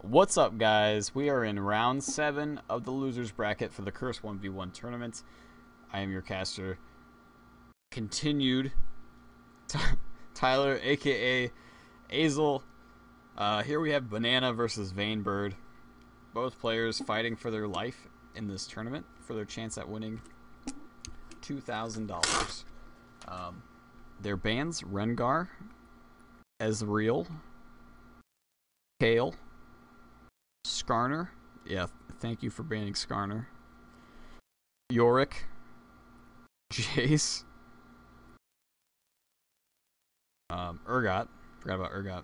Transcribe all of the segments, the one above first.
What's up, guys? We are in round 7 of the losers bracket for the Curse 1v1 tournament. I am your caster, continued Tyler, aka Azel. Here we have Banana versus Vainbird. Both players fighting for their life in this tournament for their chance at winning $2,000. Their bans: Rengar, Ezreal, Kale, Skarner. Yeah, thank you for banning Skarner. Yorick, Jace, Urgot. Forgot about Urgot.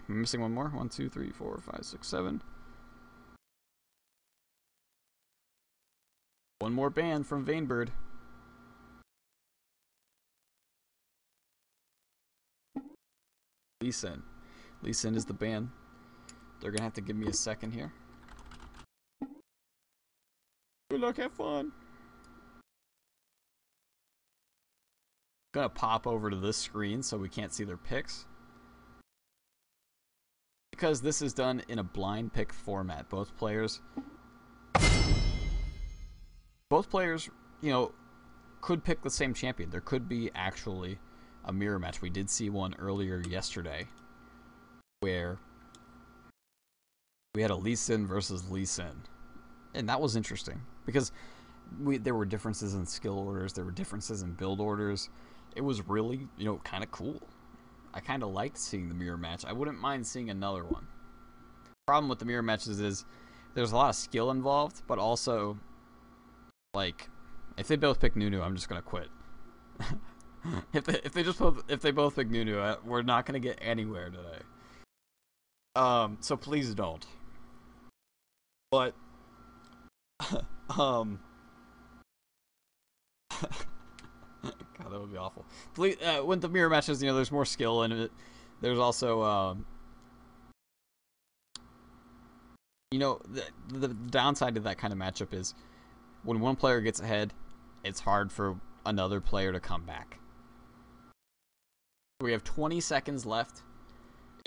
I'm missing one more. 1, 2, 3, 4, 5, 6, 7. One more ban from Vainbird. Lee Sin. Lee Sin is the ban. They're gonna have to give me a second here. Good luck, have fun. Gonna pop over to this screen so we can't see their picks. Because this is done in a blind pick format. Both players, you know, could pick the same champion. There could be actually a mirror match. We did see one earlier yesterday where we had a Lee Sin versus Lee Sin. And that was interesting because there were differences in skill orders. There were differences in build orders. It was really, kind of cool. I kind of liked seeing the mirror match. I wouldn't mind seeing another one. The problem with the mirror matches is there's a lot of skill involved, but also, like, if they both pick Nunu, I'm just gonna quit. if they both pick Nunu, we're not gonna get anywhere today. So please don't. But God, that would be awful. Please, when the mirror matches, there's more skill in it. There's also, the downside to that kind of matchup is when one player gets ahead, it's hard for another player to come back. We have 20 seconds left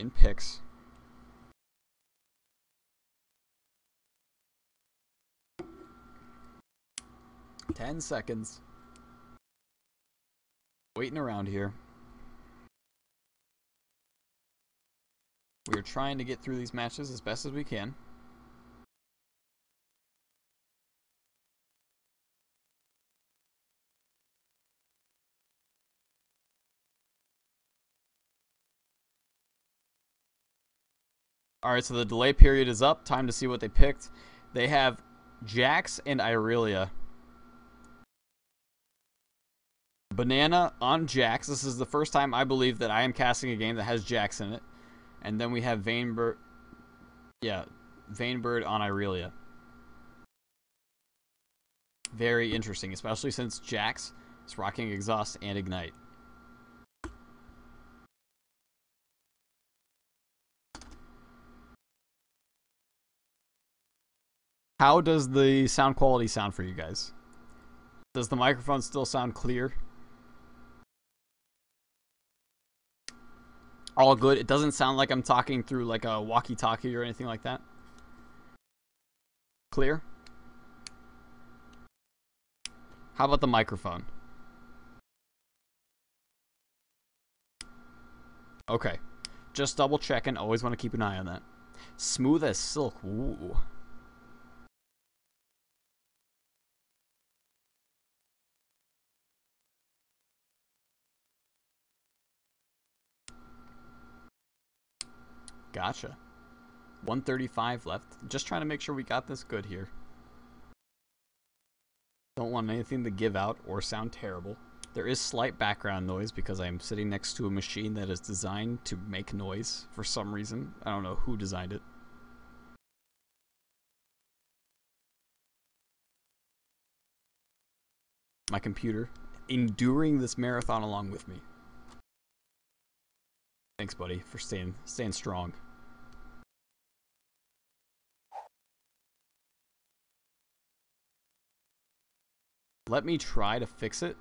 in picks. Ten seconds. Waiting around here. We are trying to get through these matches as best as we can. Alright, so the delay period is up. Time to see what they picked. They have Jax and Irelia. Banana on Jax. This is the first time I believe that I am casting a game that has Jax in it. And then we have Vainbird. Yeah, Vainbird on Irelia. Very interesting, especially since Jax is rocking Exhaust and Ignite. How does the sound quality sound for you guys? Does the microphone still sound clear? All good. It doesn't sound like I'm talking through like a walkie-talkie or anything like that. Clear? How about the microphone? Okay. Just double checking. Always want to keep an eye on that. Smooth as silk. Ooh. Gotcha. 135 left. Just trying to make sure we got this good here. Don't want anything to give out or sound terrible. There is slight background noise because I'm sitting next to a machine that is designed to make noise for some reason. I don't know who designed it. My computer enduring this marathon along with me. Thanks, buddy, for staying strong. Let me try to fix it.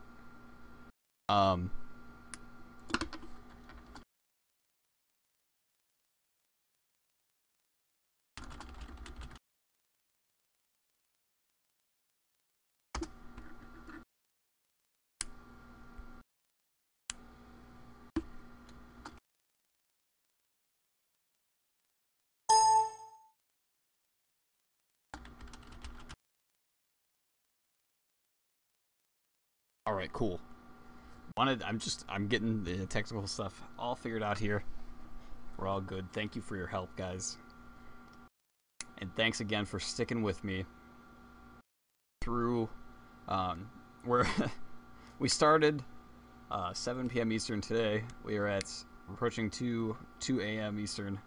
Alright, cool. I'm getting the technical stuff all figured out here. We're all good. Thank you for your help, guys. And thanks again for sticking with me through where we started 7 p.m. Eastern today. We are approaching 2 a.m. Eastern.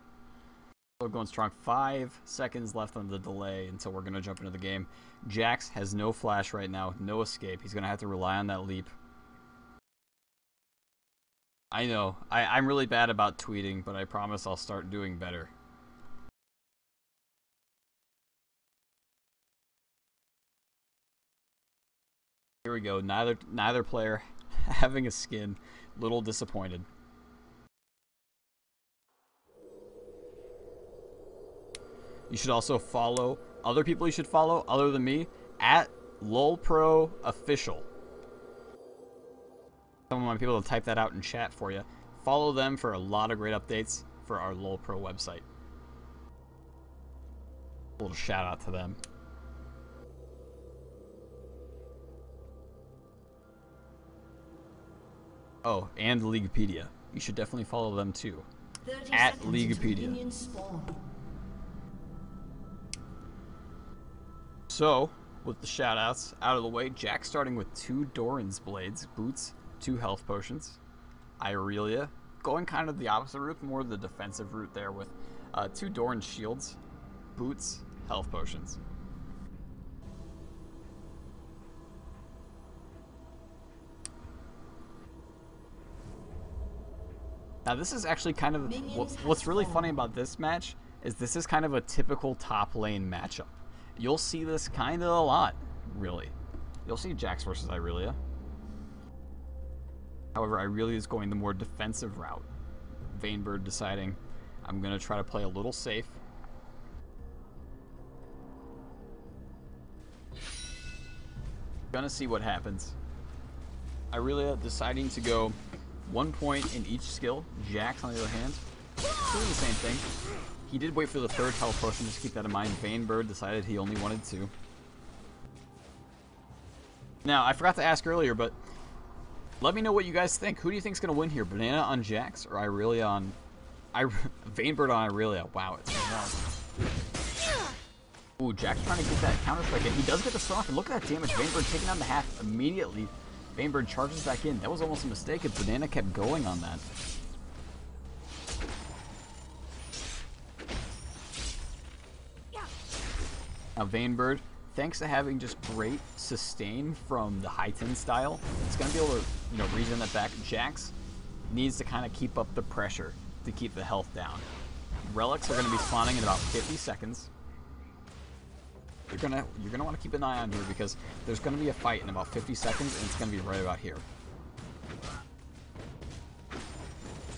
We're going strong. 5 seconds left on the delay until we're going to jump into the game. Jax has no flash right now, no escape. He's going to have to rely on that leap. I know. I'm really bad about tweeting, but I promise I'll start doing better. Here we go. Neither player having a skin. Little disappointed. You should also follow other people you should follow other than me at LolProOfficial. Some of my people will type that out in chat for you. Follow them for a lot of great updates for our LolPro website. A little shout out to them. Oh, and Leaguepedia. You should definitely follow them too. At Leaguepedia. So, with the shoutouts out of the way, Jack starting with 2 Doran's blades, boots, 2 health potions. Irelia going kind of the opposite route, more the defensive route there with 2 Doran shields, boots, health potions. Now this is actually kind of what's really funny about this match is this is kind of a typical top lane matchup. You'll see this kind of a lot, really. You'll see Jax versus Irelia. However, Irelia is going the more defensive route. Vainbird deciding, I'm going to try to play a little safe. Gonna see what happens. Irelia deciding to go 1 point in each skill. Jax, on the other hand, doing the same thing. He did wait for the 3rd health potion, just keep that in mind. Vainbird decided he only wanted 2. Now, I forgot to ask earlier, but let me know what you guys think. Who do you think is going to win here? Banana on Jax or Irelia on... Vainbird on Irelia. Wow, it's Ooh, Jax trying to get that counter strike in. He does get the stun off, and look at that damage. Vainbird taking down the half immediately. Vainbird charges back in. That was almost a mistake if Banana kept going on that. Now Vainbird, thanks to having just great sustain from the high 10 style, it's going to be able to, regen that back. Jax needs to kind of keep up the pressure to keep the health down. Relics are going to be spawning in about 50 seconds. You're gonna want to keep an eye on here because there's going to be a fight in about 50 seconds, and it's going to be right about here.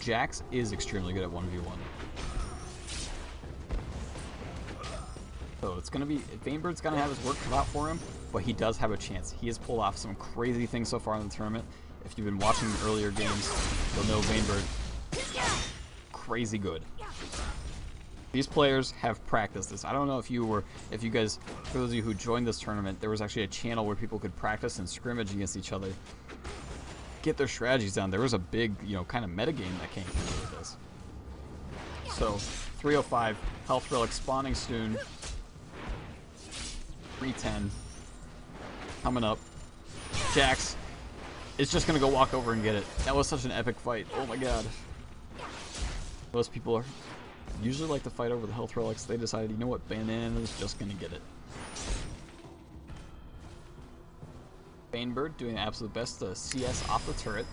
Jax is extremely good at 1v1. So it's going to be, Vainbird's going to have his work cut out for him, but he does have a chance. He has pulled off some crazy things so far in the tournament. If you've been watching the earlier games, you'll know Vainbird, crazy good. These players have practiced this. I don't know if you guys, for those of you who joined this tournament, there was actually a channel where people could practice and scrimmage against each other, get their strategies down. There was a big, kind of metagame that came through with this. So, 305, health relic spawning soon. 310 coming up. Jax is just gonna go walk over and get it. That was such an epic fight. Oh my god. Most people are usually like to fight over the health relics. They decided, you know what, Banana's just gonna get it. Vainbird doing the absolute best to CS off the turret.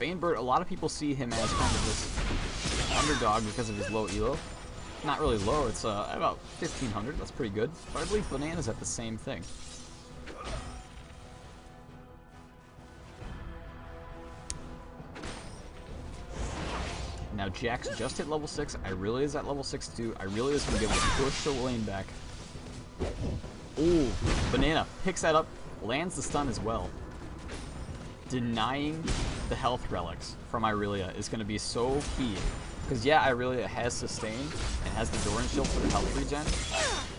Vainbird, a lot of people see him as kind of this underdog because of his low elo. Not really low, it's about 1500, that's pretty good. But I believe Banana's at the same thing. Now Jax just hit level 6, Irelia is at level 6 too. Irelia is going to be able to push the lane back. Ooh, Banana picks that up, lands the stun as well. Denying the health relics from Irelia is going to be so key. Because yeah, Irelia has sustain and has the Doran shield for the health regen,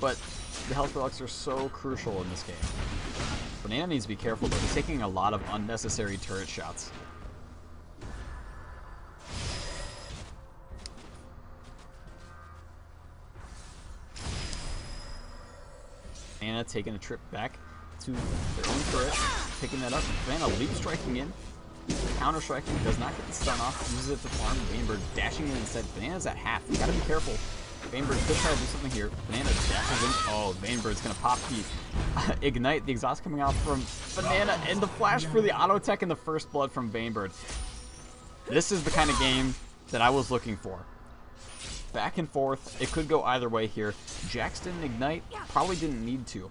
but the health relics are so crucial in this game. Banana needs to be careful, though. He's taking a lot of unnecessary turret shots. Banana taking a trip back to their own turret, picking that up. Banana leap striking in. Counter striking, does not get the stun off, uses it to farm. Vainbird dashing in instead. Banana's at half. You gotta be careful. Vainbird could try to do something here. Banana dashes in. Oh, Vainbird's gonna pop the ignite, the exhaust coming out from Banana, and the flash for the auto tech and the first blood from Vainbird. This is the kind of game that I was looking for. Back and forth. It could go either way here. Jax didn't ignite. Probably didn't need to.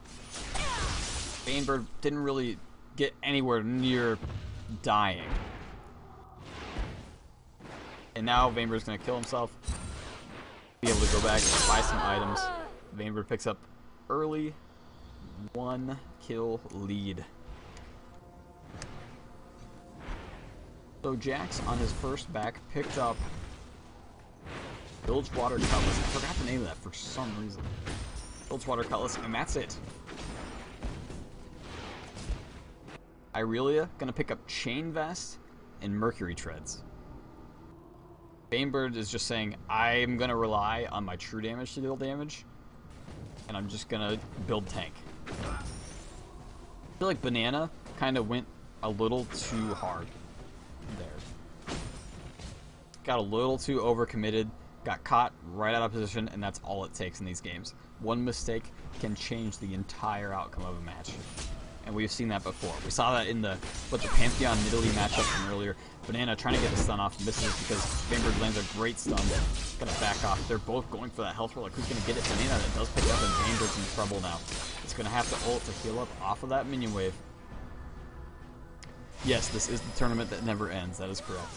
Vainbird didn't really get anywhere near dying. And now Vainbird's going to kill himself. Be able to go back and buy some items. Vainbird picks up early 1 kill lead. So Jax on his first back picked up Bilgewater Cutlass. I forgot the name of that for some reason. Bilgewater Cutlass, and that's it. Irelia gonna pick up Chain Vest and Mercury Treads. Vainbird is just saying, I'm gonna rely on my true damage to deal damage, and I'm just gonna build tank. I feel like Banana kind of went a little too hard there. Got a little too overcommitted, got caught right out of position, and that's all it takes in these games. One mistake can change the entire outcome of a match. And we've seen that before. We saw that in the Pantheon Nidalee matchup from earlier. Banana trying to get the stun off, misses because Vainbird lands a great stun. Gonna back off. They're both going for that health roll. Like, who's gonna get it? Banana that does pick it up, and Vainbird's in trouble now. It's gonna have to ult to heal up off of that minion wave. Yes, this is the tournament that never ends. That is correct.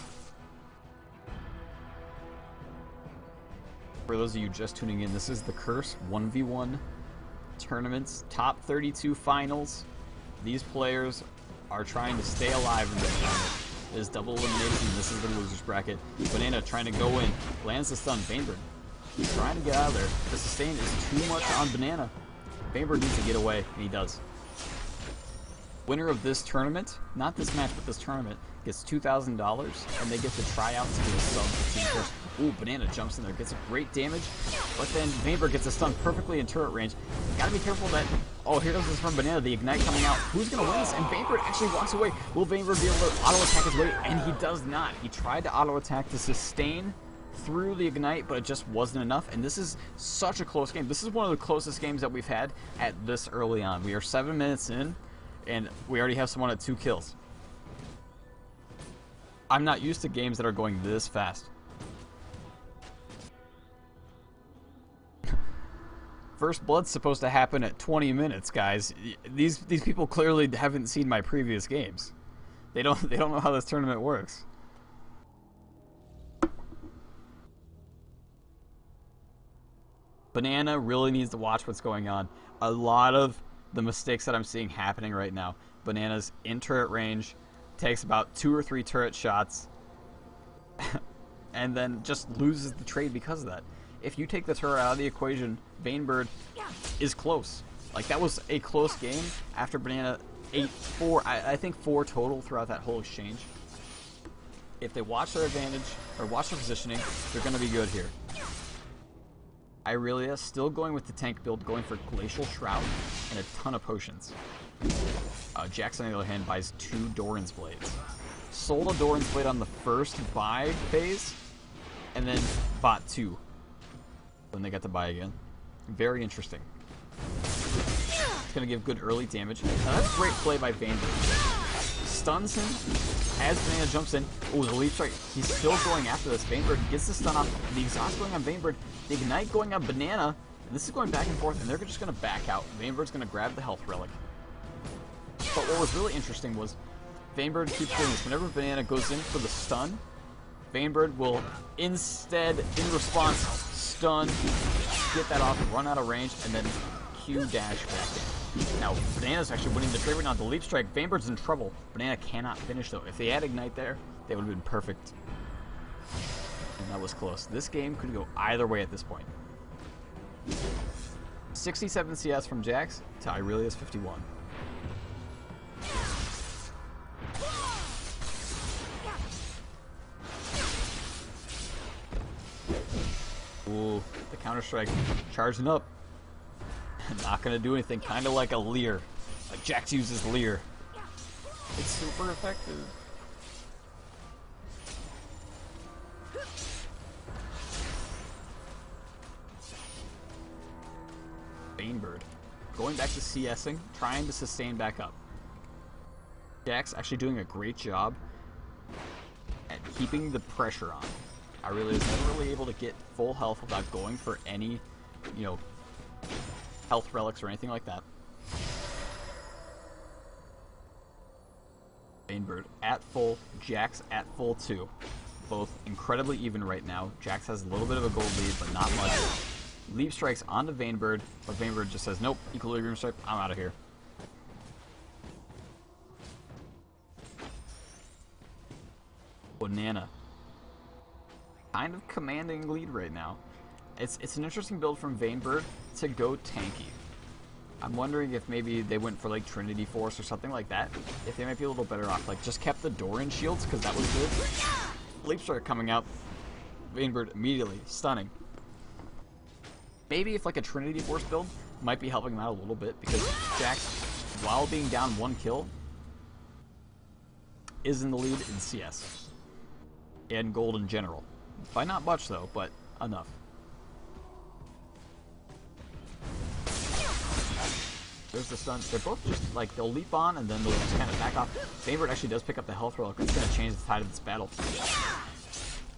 For those of you just tuning in, this is the Curse 1v1 tournaments, top 32 finals. These players are trying to stay alive in this tournament. It is double elimination. This is the losers bracket. Banana trying to go in, lands the stun. Vainbird trying to get out of there. The sustain is too much on Banana. Vainbird needs to get away, and he does. Winner of this tournament, not this match, but this tournament, gets $2,000, and they get to try out to do a sub 15 first. Ooh, Banana jumps in there, gets a great damage, but then Vainbird gets a stun perfectly in turret range. Gotta be careful that, oh, here goes this from Banana, the ignite coming out. Who's gonna win this? And Vainbird actually walks away. Will Vainbird be able to auto attack his way? And he does not. He tried to auto attack to sustain through the ignite, but it just wasn't enough. And this is such a close game. This is one of the closest games that we've had at this early on. We are 7 minutes in, and we already have someone at 2 kills. I'm not used to games that are going this fast. First blood's supposed to happen at 20 minutes, guys. These people clearly haven't seen my previous games. They don't know how this tournament works. Banana really needs to watch what's going on. A lot of the mistakes that I'm seeing happening right now. Banana's in turret range, takes about 2 or 3 turret shots, and then just loses the trade because of that. If you take the turret out of the equation, Vainbird is close. Like, that was a close game after Banana ate 4, I think 4 total throughout that whole exchange. If they watch their advantage, or watch their positioning, they're going to be good here. Irelia still going with the tank build, going for Glacial Shroud and a ton of potions. Jax, on the other hand, buys 2 Doran's Blades. Sold a Doran's Blade on the first buy phase, and then bought 2 when they got to buy again. Very interesting. It's going to give good early damage. Now, that's great play by Vainbird. Stuns him as Banana jumps in. Oh, the leap strike. He's still going after this. Vainbird gets the stun off. The exhaust going on Vainbird. The ignite going on Banana. And this is going back and forth, and they're just going to back out. Vainbird's going to grab the health relic. But what was really interesting was Vainbird keeps doing this. Whenever Banana goes in for the stun, Vainbird will instead, in response, stun, get that off, run out of range, and then Q dash back in. Now, Banana's actually winning the trade right now. The leap strike, Vainbird's in trouble. Banana cannot finish, though. If they had ignite there, they would have been perfect. And that was close. This game could go either way at this point. 67 CS from Jax to Irelia's 51. Ooh, the counter-strike charging up. Not gonna do anything, kind of like a Leer. Like Jax uses Leer. It's super effective. Vainbird. Going back to CSing, trying to sustain back up. Jax actually doing a great job at keeping the pressure on. I really was never really able to get full health without going for any, you know, health relics or anything like that. Vainbird at full, Jax at full too. Both incredibly even right now. Jax has a little bit of a gold lead, but not much. Leap strikes onto Vainbird, but Vainbird just says, nope, equilibrium strike, I'm out of here. Banana. Kind of commanding lead right now. It's an interesting build from Vainbird to go tanky. I'm wondering if maybe they went for like Trinity Force or something like that. If they might be a little better off. Like just kept the Doran shields because that was good. Leap strike coming out. Vainbird immediately stunning. Maybe if like a Trinity Force build might be helping him out a little bit because Jax, while being down 1 kill, is in the lead in CS. And gold in general. By not much though, but enough. There's the stun. They're both just like, they'll leap on and then they'll just kind of back off. Vainbird actually does pick up the health relic. It's going to change the tide of this battle.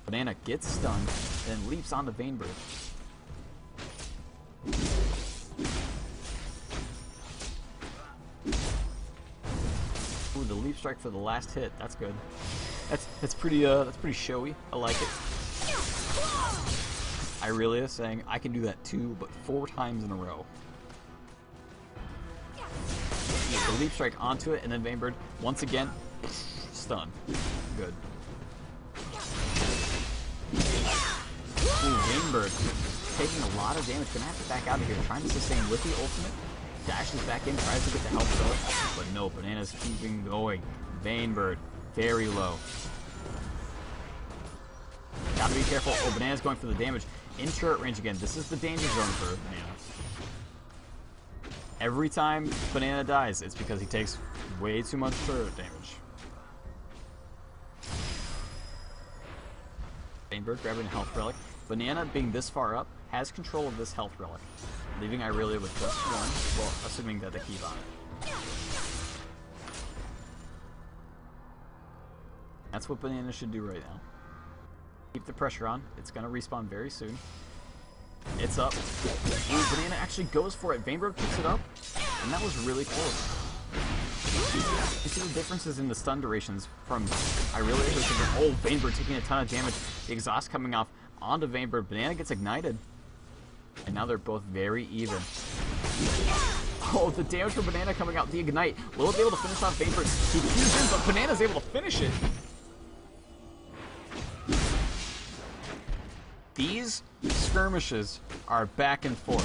Banana gets stunned, then leaps onto Vainbird. Ooh, the leap strike for the last hit. That's good. That's pretty showy. I like it. Irelia saying I can do that too, but 4 times in a row. The leap strike onto it, and then Vainbird once again stun. Good. Ooh, Vainbird taking a lot of damage. Gonna have to back out of here. Trying to sustain with the ultimate. Dashes back in, tries to get the health relic, but no, Banana's keeping going. Vainbird, very low. Gotta be careful. Oh, Banana's going for the damage. In turret range again. This is the danger zone for Banana. Every time Banana dies, it's because he takes way too much turret damage. Vainbird grabbing a health relic. Banana, being this far up, has control of this health relic, leaving Irelia with just 1, well, assuming that they keep on it. That's what Banana should do right now. Keep the pressure on. It's going to respawn very soon. It's up. Ooh, Banana actually goes for it. Vainbird picks it up, and that was really close. You see the differences in the stun durations from Irelia, who's thinking, oh, Vainbird taking a ton of damage. The exhaust coming off onto Vainbird. Banana gets ignited. And now they're both very even. Oh, the damage for Banana coming out. The ignite. Will it be able to finish off Vainbird? He keys in, but Banana's able to finish it. These skirmishes are back and forth.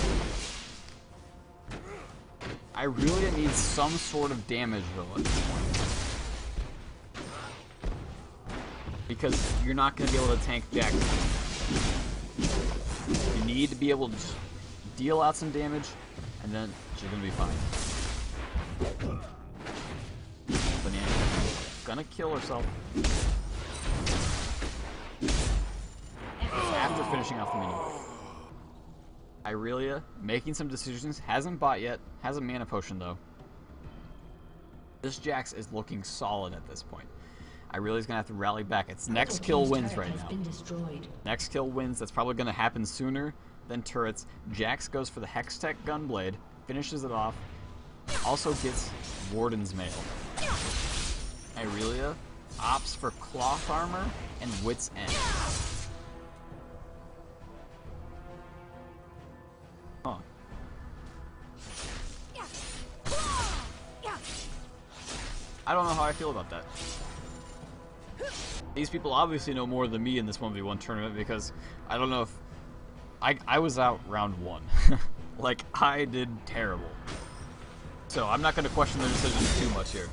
Irelia needs some sort of damage though at this point. Because you're not going to be able to tank Jax. You need to be able to just deal out some damage, and then she's going to be fine. Banana gonna kill herself. After finishing off the minion. Irelia making some decisions, hasn't bought yet, has a mana potion though. This Jax is looking solid at this point. Irelia's gonna have to rally back. It's next kill wins right now. Next kill wins, that's probably gonna happen sooner than turrets. Jax goes for the Hextech Gunblade, finishes it off, also gets Warden's Mail. Irelia opts for Cloth Armor and Wit's End. Huh. I don't know how I feel about that. These people obviously know more than me in this 1v1 tournament because I don't know if... I was out round 1. Like, I did terrible. So I'm not going to question their decisions too much here.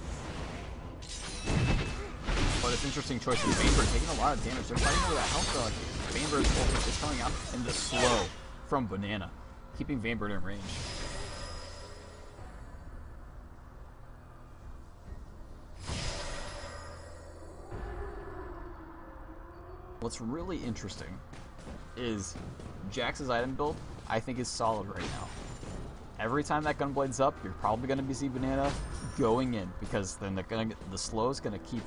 But it's interesting choices. Vainbird taking a lot of damage. They're fighting over that health relic. Vainbird's ultimate is coming out in the slow from Banana, keeping Vainbird in range. What's really interesting is Jax's item build, I think, is solid right now. Every time that Gunblade's up, you're probably going to see Banana going in, because then the slow is going to keep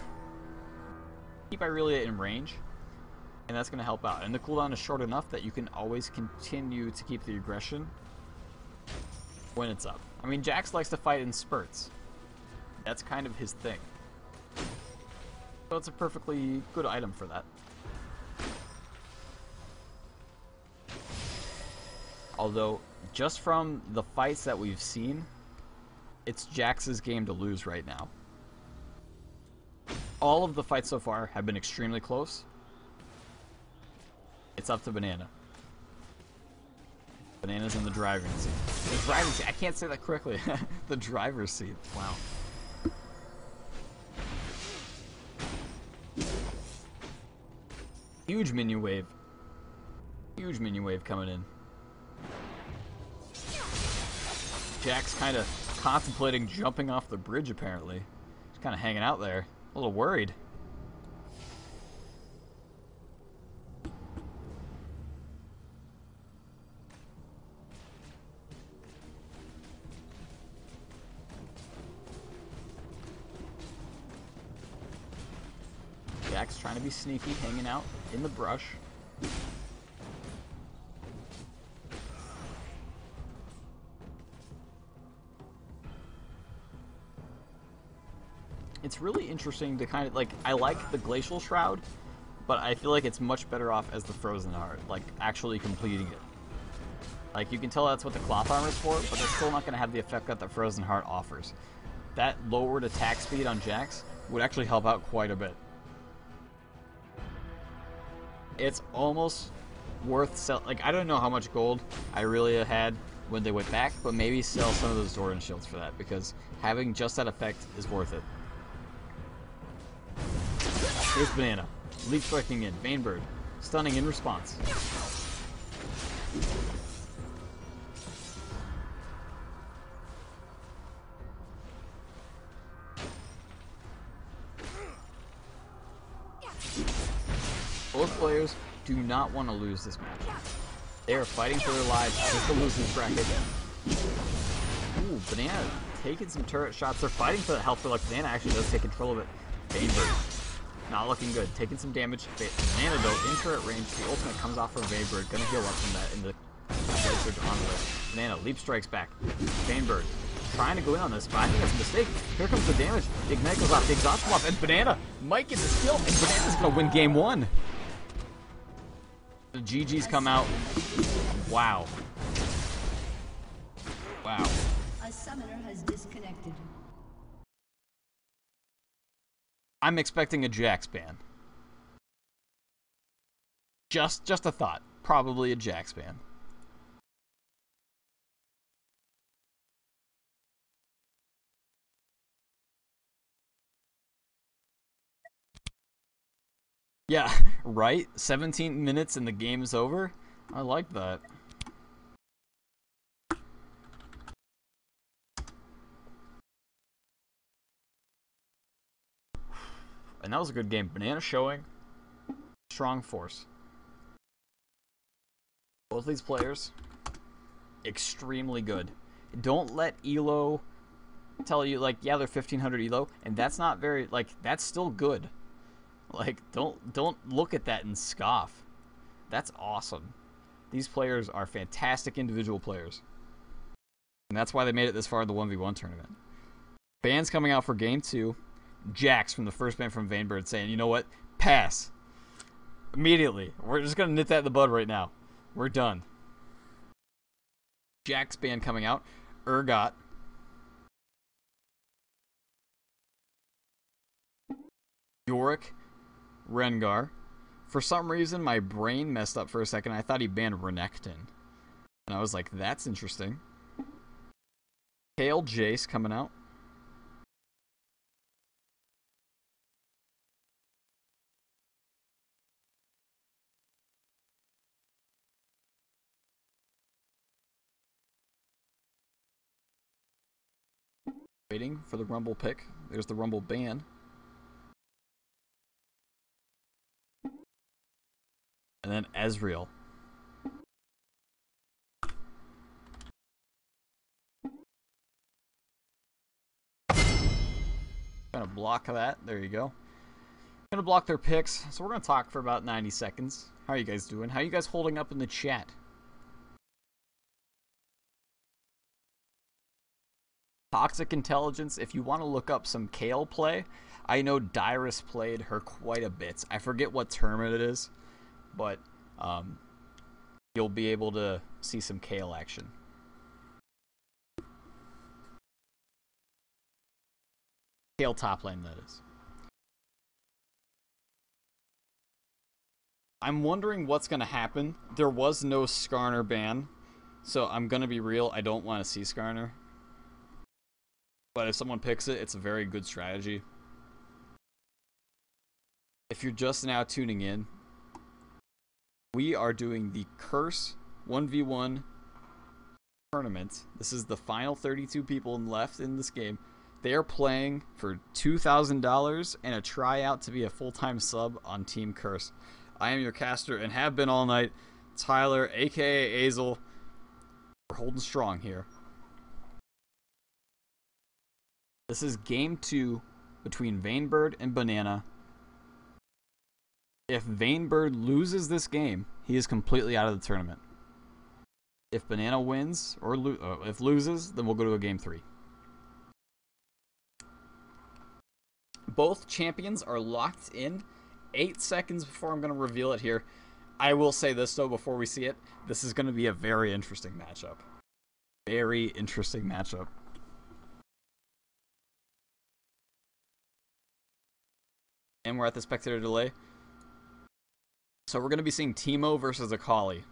Irelia in range, and that's going to help out. And the cooldown is short enough that you can always continue to keep the aggression when it's up. I mean, Jax likes to fight in spurts. That's kind of his thing. So it's a perfectly good item for that. Although, just from the fights that we've seen, it's Jax's game to lose right now. All of the fights so far have been extremely close. It's up to Banana. Banana's in the driving seat. The driving seat. I can't say that correctly. The driver's seat. Wow. Huge minion wave. Huge minion wave coming in. Jax kind of contemplating jumping off the bridge, apparently. He's kind of hanging out there. A little worried. Jax trying to be sneaky, hanging out in the brush. It's really interesting to kind of, like, I like the Glacial Shroud, but I feel like it's much better off as the Frozen Heart, like, actually completing it. Like, you can tell that's what the Cloth Armor is for, but it's still not going to have the effect that the Frozen Heart offers. That lowered attack speed on Jax would actually help out quite a bit. It's almost worth sell. Like, I don't know how much gold Irelia had when they went back, but maybe sell some of those Doran shields for that, because having just that effect is worth it. Here's Banana. Leap striking in. Vainbird. Stunning in response. Both players do not want to lose this match. They are fighting for their lives just to lose this bracket. Ooh, Banana taking some turret shots. They're fighting for the health, but like Banana actually does take control of it. Vainbird. Not looking good. Taking some damage. Banana though, in turret range. The ultimate comes off from Vainbird. Gonna heal up from that in the blade surge on the way. Banana leap strikes back. Vainbird trying to go in on this, but I think that's a mistake. Here comes the damage. The Ignite goes off. The exhaust comes off, and Banana might get the skill, and Banana's gonna win game one. The GG's come out. Wow. Wow. A summoner has disconnected. I'm expecting a Jax ban. Just a thought. Probably a Jax ban. Yeah, right? 17 minutes and the game's over? I like that. And that was a good game. Banana showing strong force. Both these players, extremely good. Don't let Elo tell you, like, yeah, they're 1500 Elo, and that's not very, like, that's still good. Like, don't look at that and scoff. That's awesome. These players are fantastic individual players. And that's why they made it this far in the 1v1 tournament. Bans coming out for game 2. Jax from the first ban from Vainbird saying, you know what? Pass. Immediately. We're just going to nip that in the bud right now. We're done. Jax ban coming out. Urgot. Yorick. Rengar. For some reason, my brain messed up for a second. I thought he banned Renekton. And I was like, that's interesting. Kale Jace coming out. Waiting for the Rumble pick. There's the Rumble ban. And then Ezreal. Gonna block that. There you go. Gonna block their picks. So we're gonna talk for about 90 seconds. How are you guys doing? How are you guys holding up in the chat? Toxic Intelligence, if you want to look up some Kale play, I know Dyrus played her quite a bit. I forget what tournament it is, but you'll be able to see some Kale action. Kale top lane, that is. I'm wondering what's going to happen. There was no Skarner ban, so I'm going to be real. I don't want to see Skarner. But if someone picks it, it's a very good strategy. If you're just now tuning in, we are doing the Curse 1v1 tournament. This is the final 32 people left in this game. They are playing for $2,000 and a tryout to be a full-time sub on Team Curse. I am your caster and have been all night, Tyler, aka Azel. We're holding strong here. This is game 2 between Vainbird and Banana. If Vainbird loses this game, he is completely out of the tournament. If Banana wins, or if loses, then we'll go to a game 3. Both champions are locked in. 8 seconds before I'm going to reveal it here. I will say this, though, before we see it. This is going to be a very interesting matchup. Very interesting matchup. And we're at the spectator delay. So we're going to be seeing Teemo versus Akali.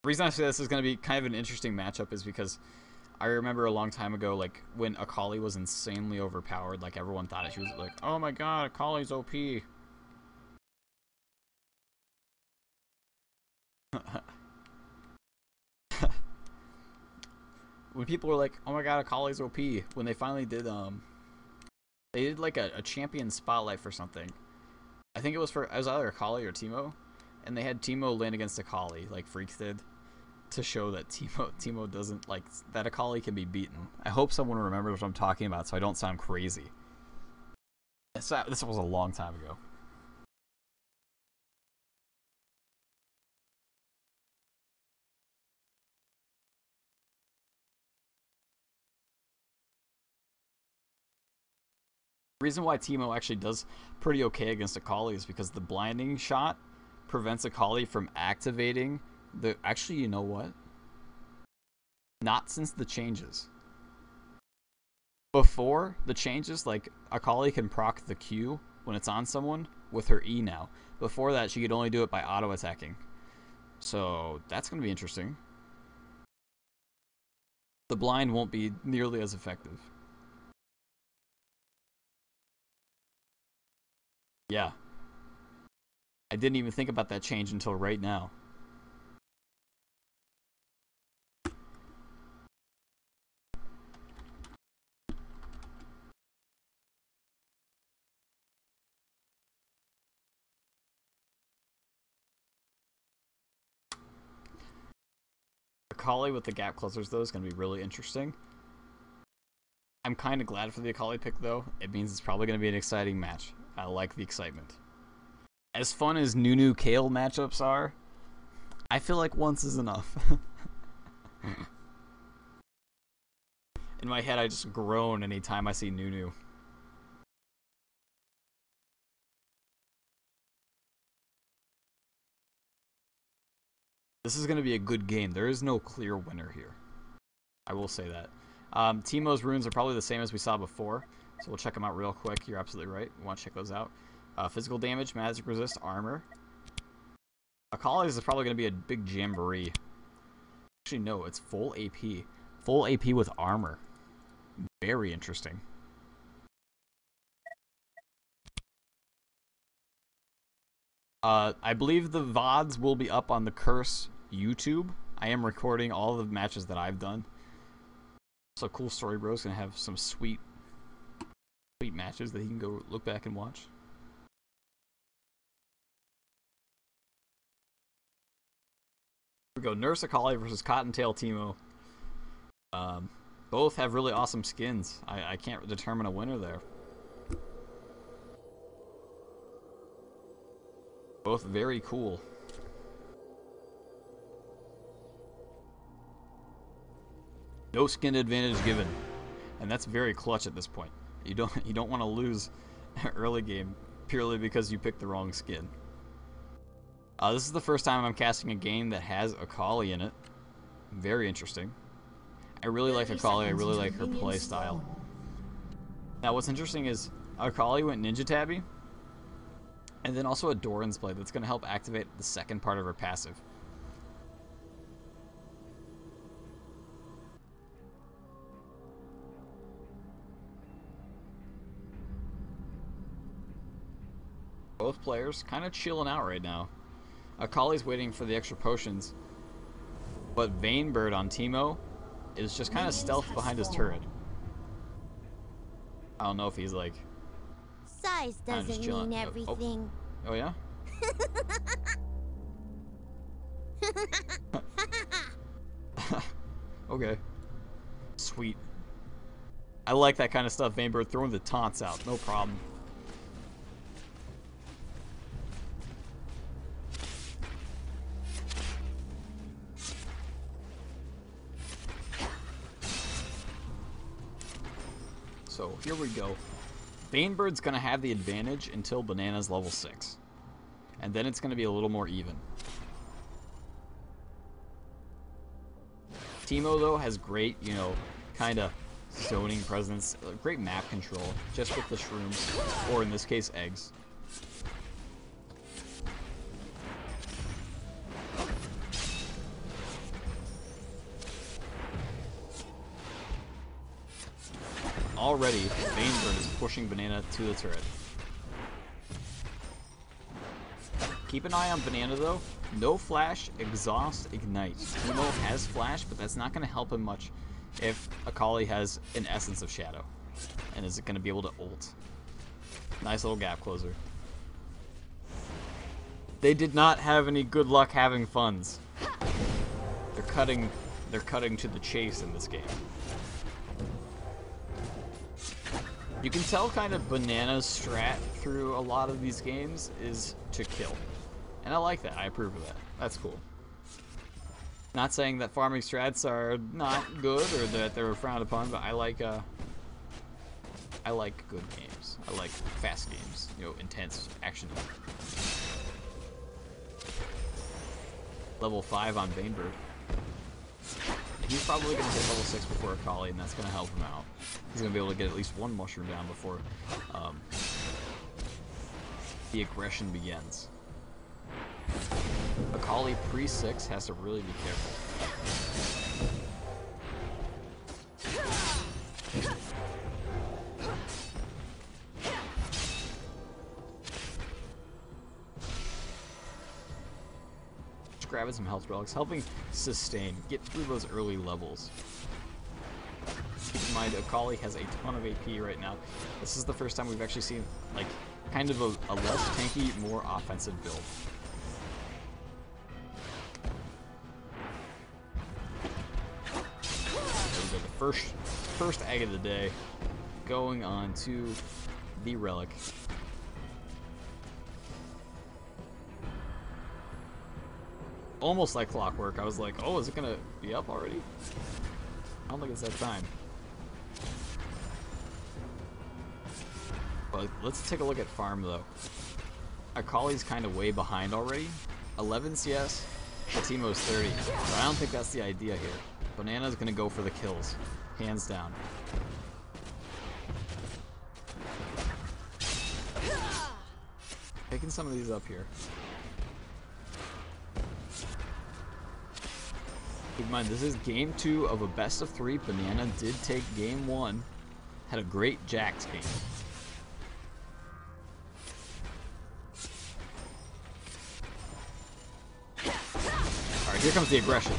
The reason I say this is going to be kind of an interesting matchup is because I remember a long time ago, like, when Akali was insanely overpowered, like, everyone thought she was like, oh my god, Akali's OP. When people were like, oh my god, Akali's OP, when they finally did, they did, like, a champion spotlight for something. I think it was either Akali or Teemo, and they had Teemo land against Akali, like Freaks did, to show that Teemo doesn't, like, that Akali can be beaten. I hope someone remembers what I'm talking about so I don't sound crazy. This was a long time ago. The reason why Teemo actually does pretty okay against Akali is because the blinding shot prevents Akali from activating the... Actually, you know what? Not since the changes. Before the changes, like, Akali can proc the Q when it's on someone with her E now. Before that, she could only do it by auto-attacking. So, that's going to be interesting. The blind won't be nearly as effective. Yeah. I didn't even think about that change until right now. Akali with the gap closers, though, is going to be really interesting. I'm kind of glad for the Akali pick, though. It means it's probably going to be an exciting match. I like the excitement. As fun as Nunu Kale matchups are, I feel like once is enough. In my head, I just groan anytime I see Nunu. This is going to be a good game. There is no clear winner here. I will say that. Teemo's runes are probably the same as we saw before, so we'll check them out real quick. You're absolutely right. We want to check those out. Physical damage, magic resist, armor. Akali's is probably going to be a big jamboree. Actually, no, it's full AP. Full AP with armor. Very interesting. I believe the VODs will be up on the Curse YouTube. I am recording all the matches that I've done. So Cool Story Bro's gonna have some sweet matches that he can go look back and watch. Here we go. Nurse Akali versus Cottontail Teemo. Both have really awesome skins. I can't determine a winner there. Both very cool. No skin advantage given, and that's very clutch at this point. You don't want to lose early game purely because you picked the wrong skin. This is the first time I'm casting a game that has Akali in it. Very interesting. I really like Akali. I really like her play style. Now, what's interesting is Akali went Ninja Tabby, and then also a Doran's play that's going to help activate the second part of her passive. Both players kind of chilling out right now. Akali's waiting for the extra potions, but Vainbird on Teemo is just kind of stealth behind his turret. I don't know if he's like... Size doesn't mean everything. Oh yeah? Okay. Sweet. I like that kind of stuff, Vainbird, throwing the taunts out, no problem. So here we go. Vainbird's going to have the advantage until Banana's level 6. And then it's going to be a little more even. Teemo, though, has great, you know, kind of zoning presence, great map control, just with the shrooms, or in this case, eggs. Already, Vainbird is pushing Banana to the turret. Keep an eye on Banana, though. No flash, exhaust, ignite. Teemo has flash, but that's not going to help him much if Akali has an Essence of Shadow. And is it going to be able to ult? Nice little gap closer. They did not have any good luck having funds. They're cutting to the chase in this game. You can tell kind of Banana's strat through a lot of these games is to kill. And I like that. I approve of that. That's cool. Not saying that farming strats are not good or that they're frowned upon, but I like good games. I like fast games. You know, intense action. Level 5 on Vainbird. He's probably going to hit level 6 before Akali, and that's going to help him out. He's going to be able to get at least one mushroom down before the aggression begins. Akali pre-6 has to really be careful. Just grabbing some health relics, helping sustain, get through those early levels. Keep in mind, Akali has a ton of AP right now. This is the first time we've actually seen, like, kind of a less tanky, more offensive build. There we go, the first egg of the day, going on to the relic. Almost like clockwork. I was like, oh, is it gonna be up already? I don't think it's that time. But let's take a look at farm, though. Akali's kind of way behind already. 11 CS, Teemo's 30. But I don't think that's the idea here. Banana's going to go for the kills. Hands down. Picking some of these up here. Keep in mind, this is game 2 of a best of 3. Banana did take game 1. Had a great Jax game. here comes the aggression.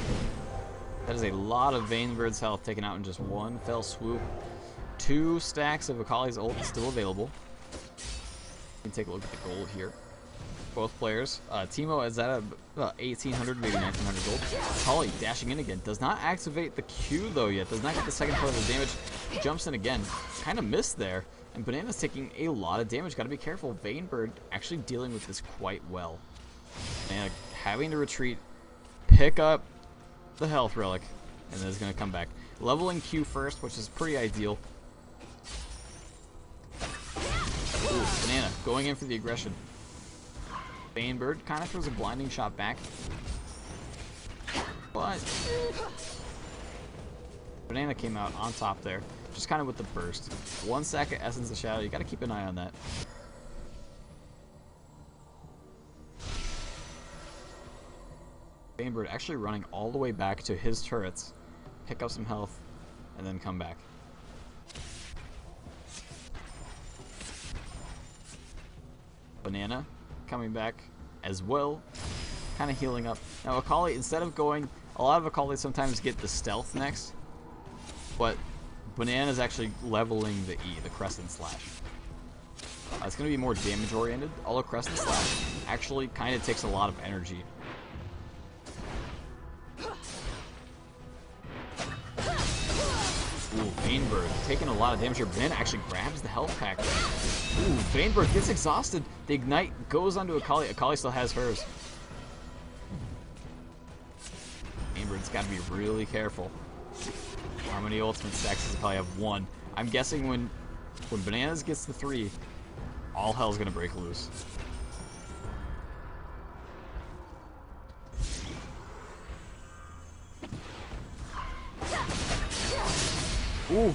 That is a lot of Vainbird's health taken out in just one fell swoop. 2 stacks of Akali's ult still available. You can take a look at the gold here. Both players. Teemo is at about 1,800, maybe 1,900 gold. Akali dashing in again. Does not activate the Q though yet. Does not get the second part of the damage. Jumps in again. Kind of missed there. And Banana's taking a lot of damage. Got to be careful. Vainbird actually dealing with this quite well. Banana having to retreat. Pick up the health relic. And then it's going to come back. Leveling Q first, which is pretty ideal. Ooh, Banana going in for the aggression. Vainbird kind of throws a blinding shot back. But Banana came out on top there. Just kind of with the burst. 1 stack of Essence of Shadow. You got to keep an eye on that. Vainbird actually running all the way back to his turrets. Pick up some health. And then come back. Banana coming back as well. Kind of healing up. Now Akali, instead of going... A lot of Akali sometimes get the stealth next. But Banana is actually leveling the E, the Crescent Slash. It's going to be more damage oriented. Although Crescent Slash actually kind of takes a lot of energy. Ooh, Vainbird taking a lot of damage here. Banana actually grabs the health pack. Ooh, Vainbird gets exhausted. The Ignite goes onto Akali. Akali still has hers. Vainbird's got to be really careful. How many ultimate stacks does Akali have? 1. I'm guessing when Bananas gets to 3, all hell's gonna break loose. Ooh,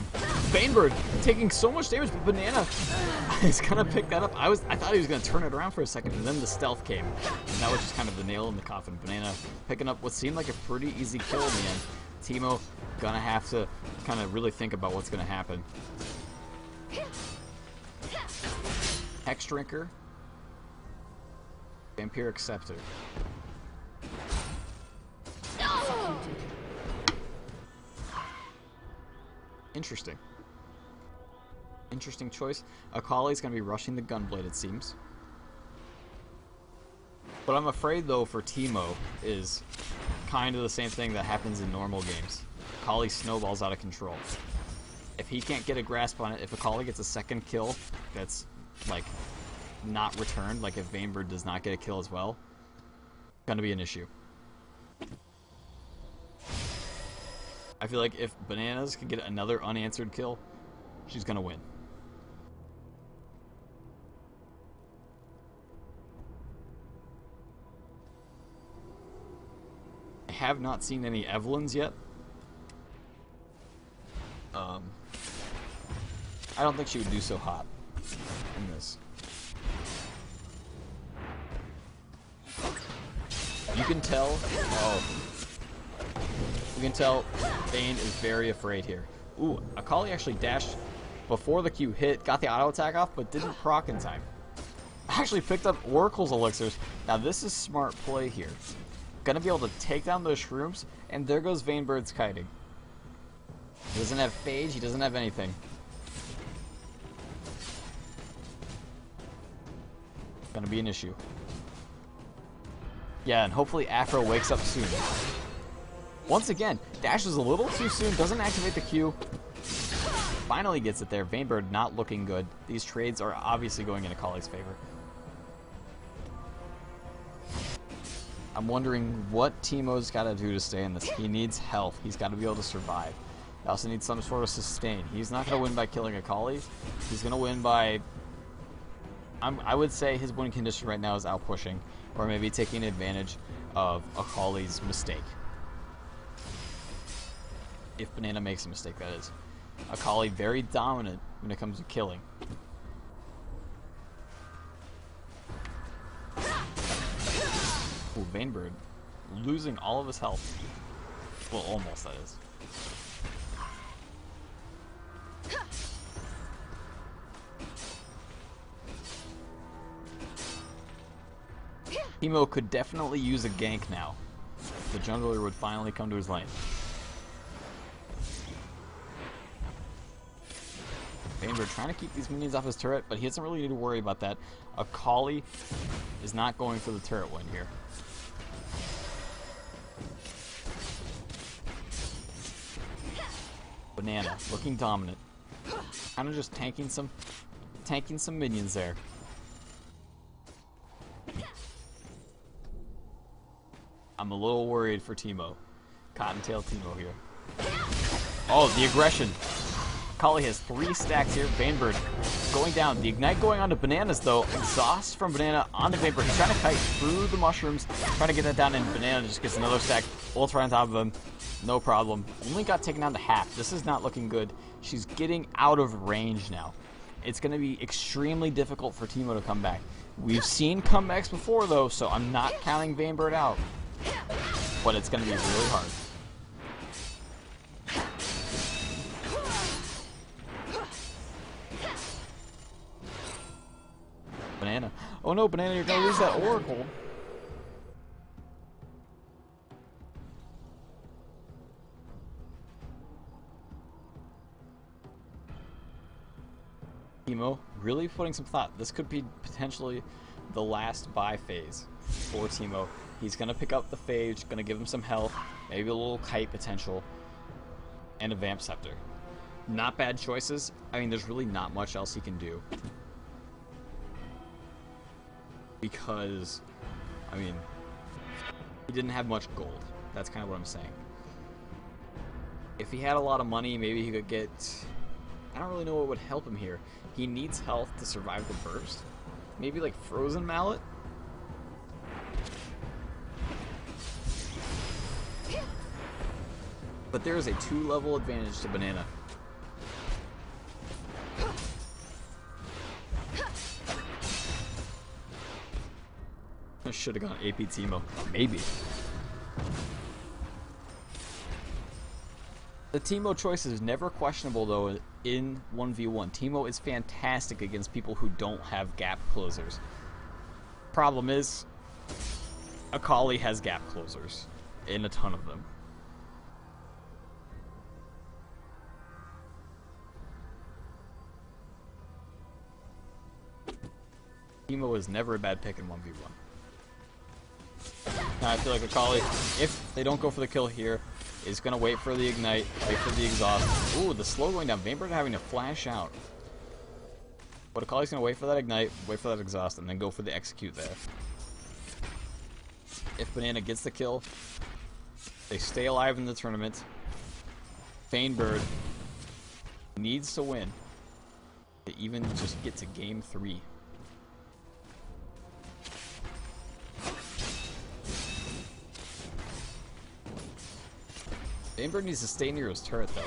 Vainbird taking so much damage, but Banana is gonna pick that up. I thought he was gonna turn it around for a second, and then the stealth came. And that was just kind of the nail in the coffin. Banana picking up what seemed like a pretty easy kill in the end. Teemo gonna have to kind of really think about what's gonna happen. Hex Drinker. Vampiric Scepter. Interesting. Interesting choice. Akali's going to be rushing the Gunblade, it seems. What I'm afraid, though, for Teemo is kind of the same thing that happens in normal games. Akali snowballs out of control. If he can't get a grasp on it, if Akali gets a second kill that's, like, not returned, like if Vainbird does not get a kill as well, it's going to be an issue. I feel like if Bananas can get another unanswered kill, she's going to win. I have not seen any Evelyns yet. I don't think she would do so hot in this. You can tell... Oh. You can tell Vayne is very afraid here. Ooh, Akali actually dashed before the Q hit, got the auto attack off, but didn't proc in time. Actually picked up Oracle's elixirs. Now this is smart play here. Gonna be able to take down those shrooms, and there goes Vainbird's kiting. He doesn't have phage, he doesn't have anything. Gonna be an issue. Yeah, and hopefully Afro wakes up soon. Once again, dashes a little too soon, doesn't activate the Q. Finally gets it there. Vainbird not looking good. These trades are obviously going in Akali's favor. I'm wondering what Teemo's got to do to stay in this. He needs health. He's got to be able to survive. He also needs some sort of sustain. He's not going to win by killing Akali. He's going to win by... I would say his win condition right now is out pushing, or maybe taking advantage of Akali's mistake. If Banana makes a mistake, that is. Akali very dominant when it comes to killing. Ooh, Vainbird losing all of his health. Well, almost, that is. Teemo could definitely use a gank now. the jungler would finally come to his lane. Vainbird trying to keep these minions off his turret, but he doesn't really need to worry about that. Akali is not going for the turret win here. Banana looking dominant. Kind of just tanking some minions there. I'm a little worried for Teemo. Cottontail Teemo here. Oh, the aggression. Akali has 3 stacks here. Vainbird going down. The ignite going on to Bananas, though. Exhaust from Banana onto Vainbird. He's trying to kite through the mushrooms, trying to get that down, and Banana just gets another stack. Ults right on top of him. No problem. Only got taken down to half. This is not looking good. She's getting out of range now. It's going to be extremely difficult for Teemo to come back. We've seen comebacks before, though, so I'm not counting Vainbird out. But it's going to be really hard. Banana. Oh no, Banana, you're going to lose that Oracle. Teemo really putting some thought. This could be potentially the last buy phase for Teemo. He's going to pick up the Phage, going to give him some health, maybe a little kite potential, and a Vamp Scepter. Not bad choices. I mean, there's really not much else he can do. Because, I mean, he didn't have much gold. That's kind of what I'm saying. If he had a lot of money, maybe he could get... I don't really know what would help him here. He needs health to survive the burst. Maybe like Frozen Mallet? But there is a 2-level advantage to Banana. I should have gone AP Teemo. Maybe. The Teemo choice is never questionable, though, in 1v1. Teemo is fantastic against people who don't have gap closers. Problem is, Akali has gap closers, and a ton of them. Teemo is never a bad pick in 1v1. Now I feel like Akali, if they don't go for the kill here, is going to wait for the ignite, wait for the exhaust. Ooh, the slow going down. Vainbird having to flash out. But Akali's going to wait for that ignite, wait for that exhaust, and then go for the execute there. If Banana gets the kill, they stay alive in the tournament. Vainbird needs to win to even just get to game 3. Vainbird needs to stay near his turret, though.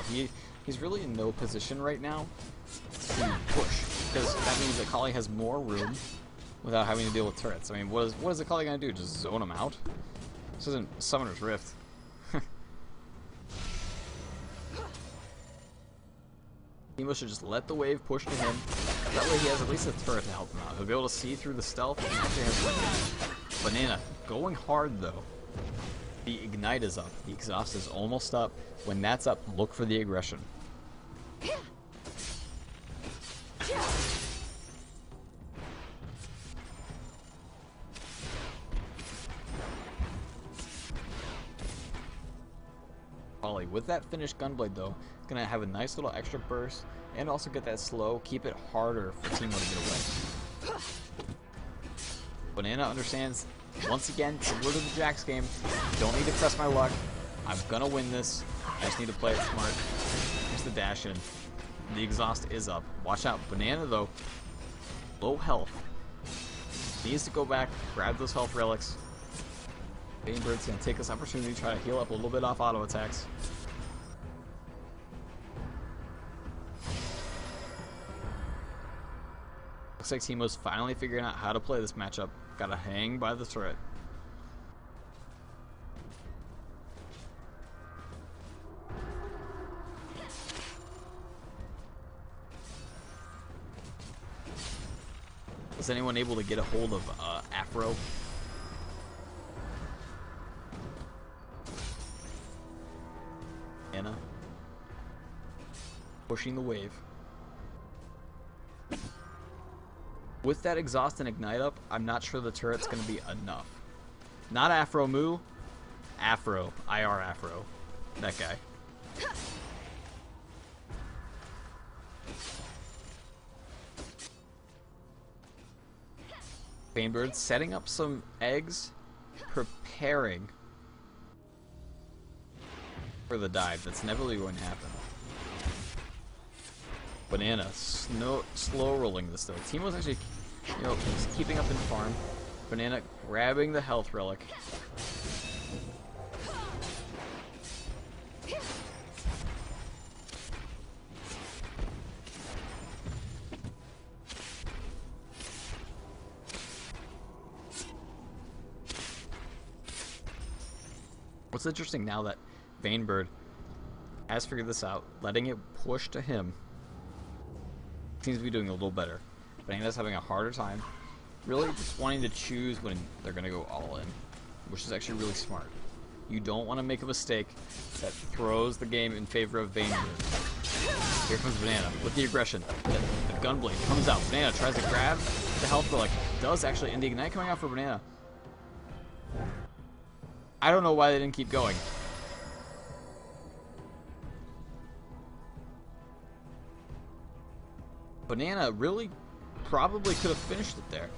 He's really in no position right now to push, because that means that Akali has more room without having to deal with turrets. I mean, what is Akali going to do? Just zone him out? This isn't Summoner's Rift. Teemo should just let the wave push to him. That way he has at least a turret to help him out. He'll be able to see through the stealth and actually has Banana going hard, though. The ignite is up. The exhaust is almost up. When that's up, look for the aggression. Ollie, with that finished Gunblade, though, gonna have a nice little extra burst and also get that slow, keep it harder for Teemo to get away. Banana understands. Once again, similar to the Jax game, don't need to press my luck. I'm gonna win this. I just need to play it smart. Here's the dash in. The exhaust is up. Watch out. Banana, though, low health. Needs to go back, grab those health relics. Vainbird's gonna take this opportunity to try to heal up a little bit off auto attacks. Looks like Teemo's finally figuring out how to play this matchup. Gotta hang by the turret. Is anyone able to get a hold of Afro? Pushing the wave. With that exhaust and ignite up, I'm not sure the turret's going to be enough. Not Afro Moo. Afro. IR Afro. That guy. Vainbird setting up some eggs. Preparing for the dive. That's never really going to happen. Banana slow rolling this though. Teemo's actually, he's keeping up in farm. Banana grabbing the health relic. What's interesting now that Vainbird has figured this out, letting it push to him, seems to be doing a little better. Banana's having a harder time, really just wanting to choose when they're going to go all in, which is actually really smart. You don't want to make a mistake that throws the game in favor of Vainbird. Here comes Banana with the aggression. The gunblade comes out. Banana tries to grab the health relic. Does actually, and the ignite coming out for Banana. I don't know why they didn't keep going. Banana really probably could have finished it there.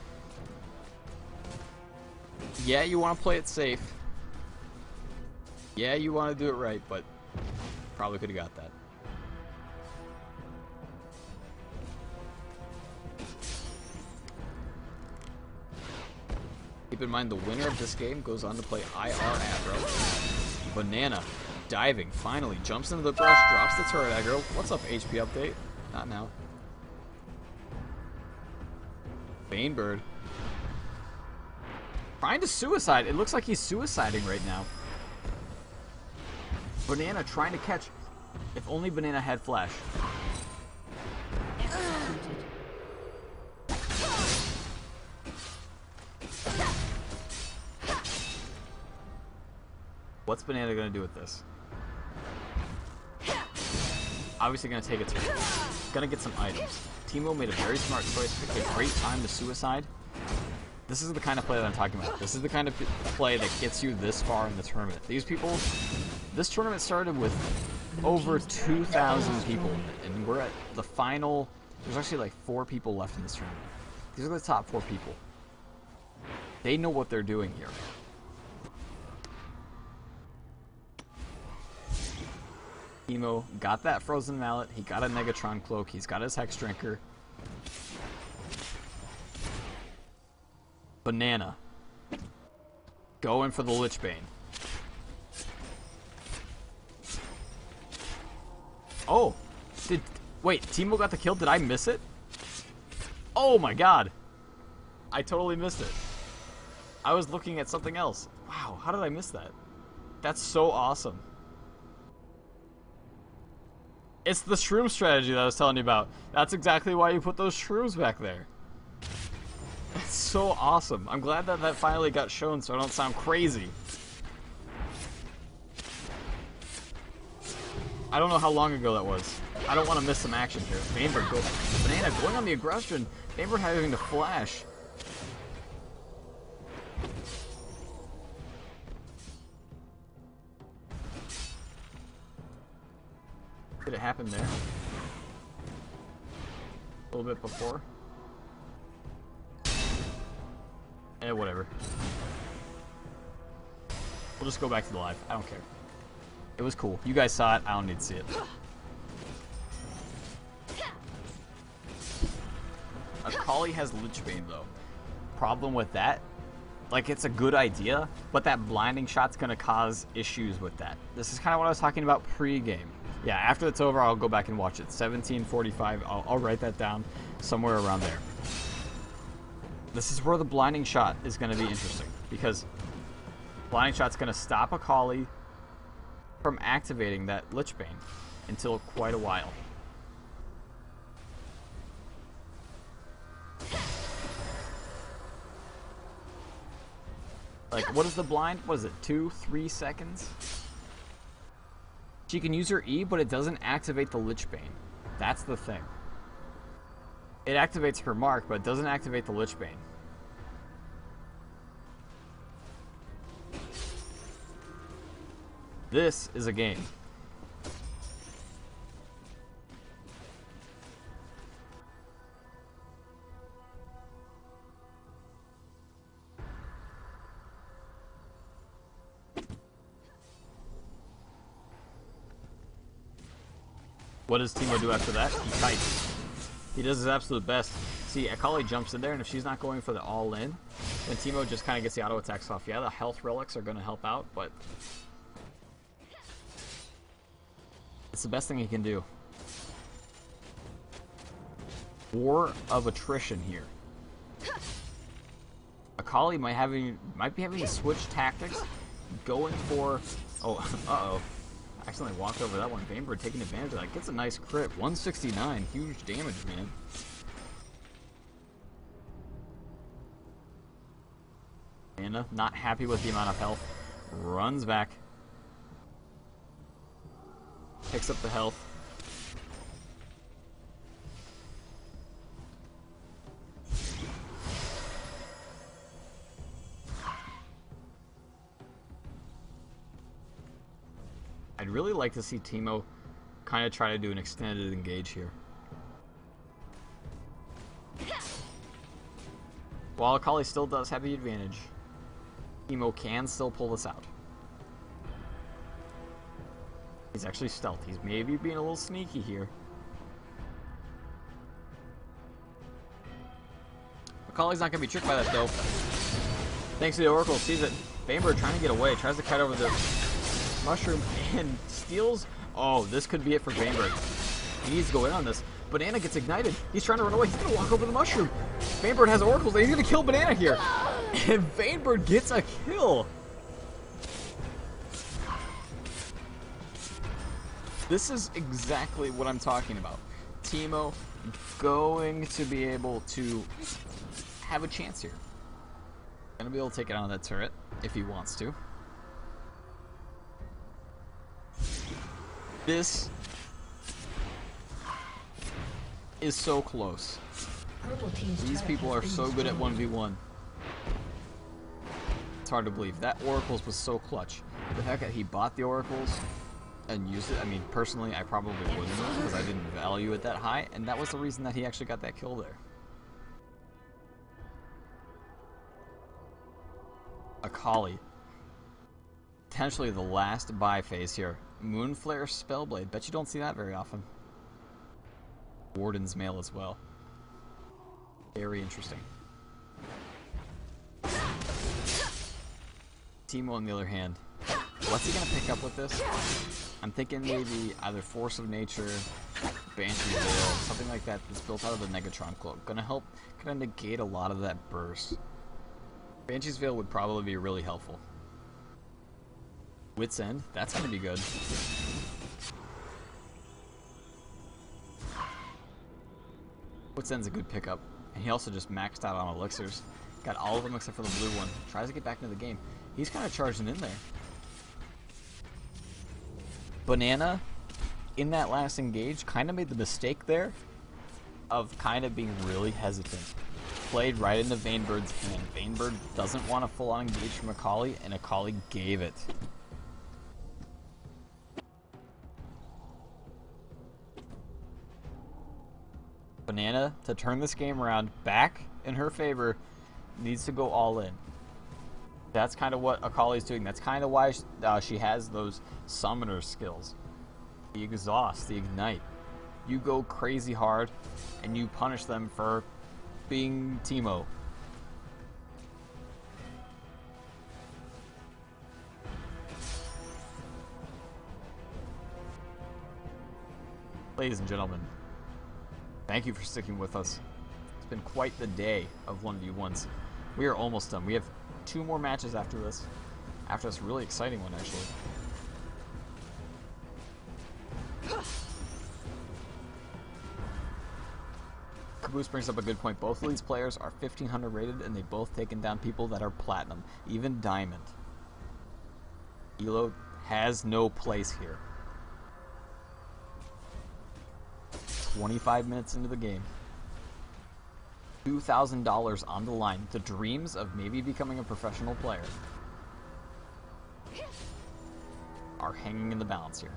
Yeah, you want to play it safe. Yeah, you want to do it right, but probably could have got that. Keep in mind the winner of this game goes on to play IR aggro. Banana diving, finally jumps into the brush, drops the turret aggro. What's up, HP update? Not now. Vainbird trying to suicide. It looks like he's suiciding right now. Banana trying to catch. If only Banana had flash. What's Banana gonna do with this? Obviously gonna take a turn. Gonna get some items. Teemo made a very smart choice. Picked a great time to suicide. This is the kind of play that I'm talking about. This is the kind of play that gets you this far in the tournament. These people, this tournament started with over 2,000 people, and we're at the final. There's actually like 4 people left in this tournament. These are the top 4 people. They know what they're doing here. Teemo got that frozen mallet. He got a Negatron cloak. He's got his Hex Drinker. Banana going for the Lich Bane. Oh, wait, Teemo got the kill. Did I miss it? Oh my god, I totally missed it. I was looking at something else. Wow, how did I miss that? That's so awesome. It's the shroom strategy that I was telling you about. That's exactly why you put those shrooms back there. It's so awesome. I'm glad that that finally got shown so I don't sound crazy. I don't know how long ago that was. I don't want to miss some action here. Vainbird Banana going on the aggression. Vainbird having to flash. Did it happen there? A little bit before? Eh, whatever. We'll just go back to the live. I don't care. It was cool. You guys saw it. I don't need to see it. Akali has Lich Bane, though. Problem with that, like, it's a good idea, but that blinding shot's going to cause issues with that. This is kind of what I was talking about pre-game. Yeah, after it's over, I'll go back and watch it. 17:45. I'll write that down somewhere around there. This is where the blinding shot is going to be interesting, because blinding shot's going to stop Akali from activating that Lich Bane until quite a while. Like, what is the blind? What is it, 2-3 seconds? She can use her E, but it doesn't activate the Lich Bane. That's the thing. It activates her mark, but it doesn't activate the Lich Bane. This is a game. What does Teemo do after that? He kites. He does his absolute best. See, Akali jumps in there, and if she's not going for the all-in, then Teemo just kind of gets the auto attacks off. Yeah, the health relics are going to help out, but it's the best thing he can do. War of attrition here. Akali might be having to switch tactics, going for... Oh, uh-oh. Accidentally walked over that one. Vainbird taking advantage of that. Gets a nice crit. 169. Huge damage, man. Anna, not happy with the amount of health. Runs back. Picks up the health. I'd really like to see Teemo kind of try to do an extended engage here. While Akali still does have the advantage, Teemo can still pull this out. He's actually stealth. He's maybe being a little sneaky here. Akali's not going to be tricked by that, though. Thanks to the Oracle, sees it. Vainbird trying to get away, tries to kite over the mushroom and steals. Oh, this could be it for Vainbird. He needs to go in on this. Banana gets ignited. He's trying to run away. He's going to walk over the mushroom. Vainbird has oracles and he's going to kill Banana here. And Vainbird gets a kill. This is exactly what I'm talking about. Teemo going to be able to have a chance here. Going to be able to take it out of that turret if he wants to. This is so close. These people are so good at 1v1. It's hard to believe. That Oracles was so clutch. The fact that he bought the Oracles and used it, I mean, personally, I probably wouldn't because I didn't value it that high, and that was the reason that he actually got that kill there. Akali. Potentially the last buy phase here. Moonflare Spellblade. Bet you don't see that very often. Warden's Mail as well. Very interesting. Teemo, on the other hand, what's he going to pick up with this? I'm thinking maybe either Force of Nature, Banshee's Veil, something like that that's built out of the Negatron Cloak. Going to help kind of negate a lot of that burst. Banshee's Veil would probably be really helpful. Wit's End, that's going to be good. Wit's End's a good pickup. And he also just maxed out on elixirs. Got all of them except for the blue one. Tries to get back into the game. He's kind of charging in there. Banana, in that last engage, kind of made the mistake there of kind of being really hesitant. Played right into Vainbird's hand. Vainbird doesn't want a full-on engage from Akali, and Akali gave it. Banana, to turn this game around back in her favor, needs to go all in. That's kind of what Akali's doing. That's kind of why she has those summoner skills. The exhaust, the ignite. You go crazy hard, and you punish them for being Teemo. Ladies and gentlemen, thank you for sticking with us. It's been quite the day of 1v1s. We are almost done. We have 2 more matches after this. After this really exciting one, actually. Caboose brings up a good point. Both of these players are 1500 rated, and they've both taken down people that are platinum, even diamond. Elo has no place here. 25 minutes into the game. $2,000 on the line. The dreams of maybe becoming a professional player are hanging in the balance here.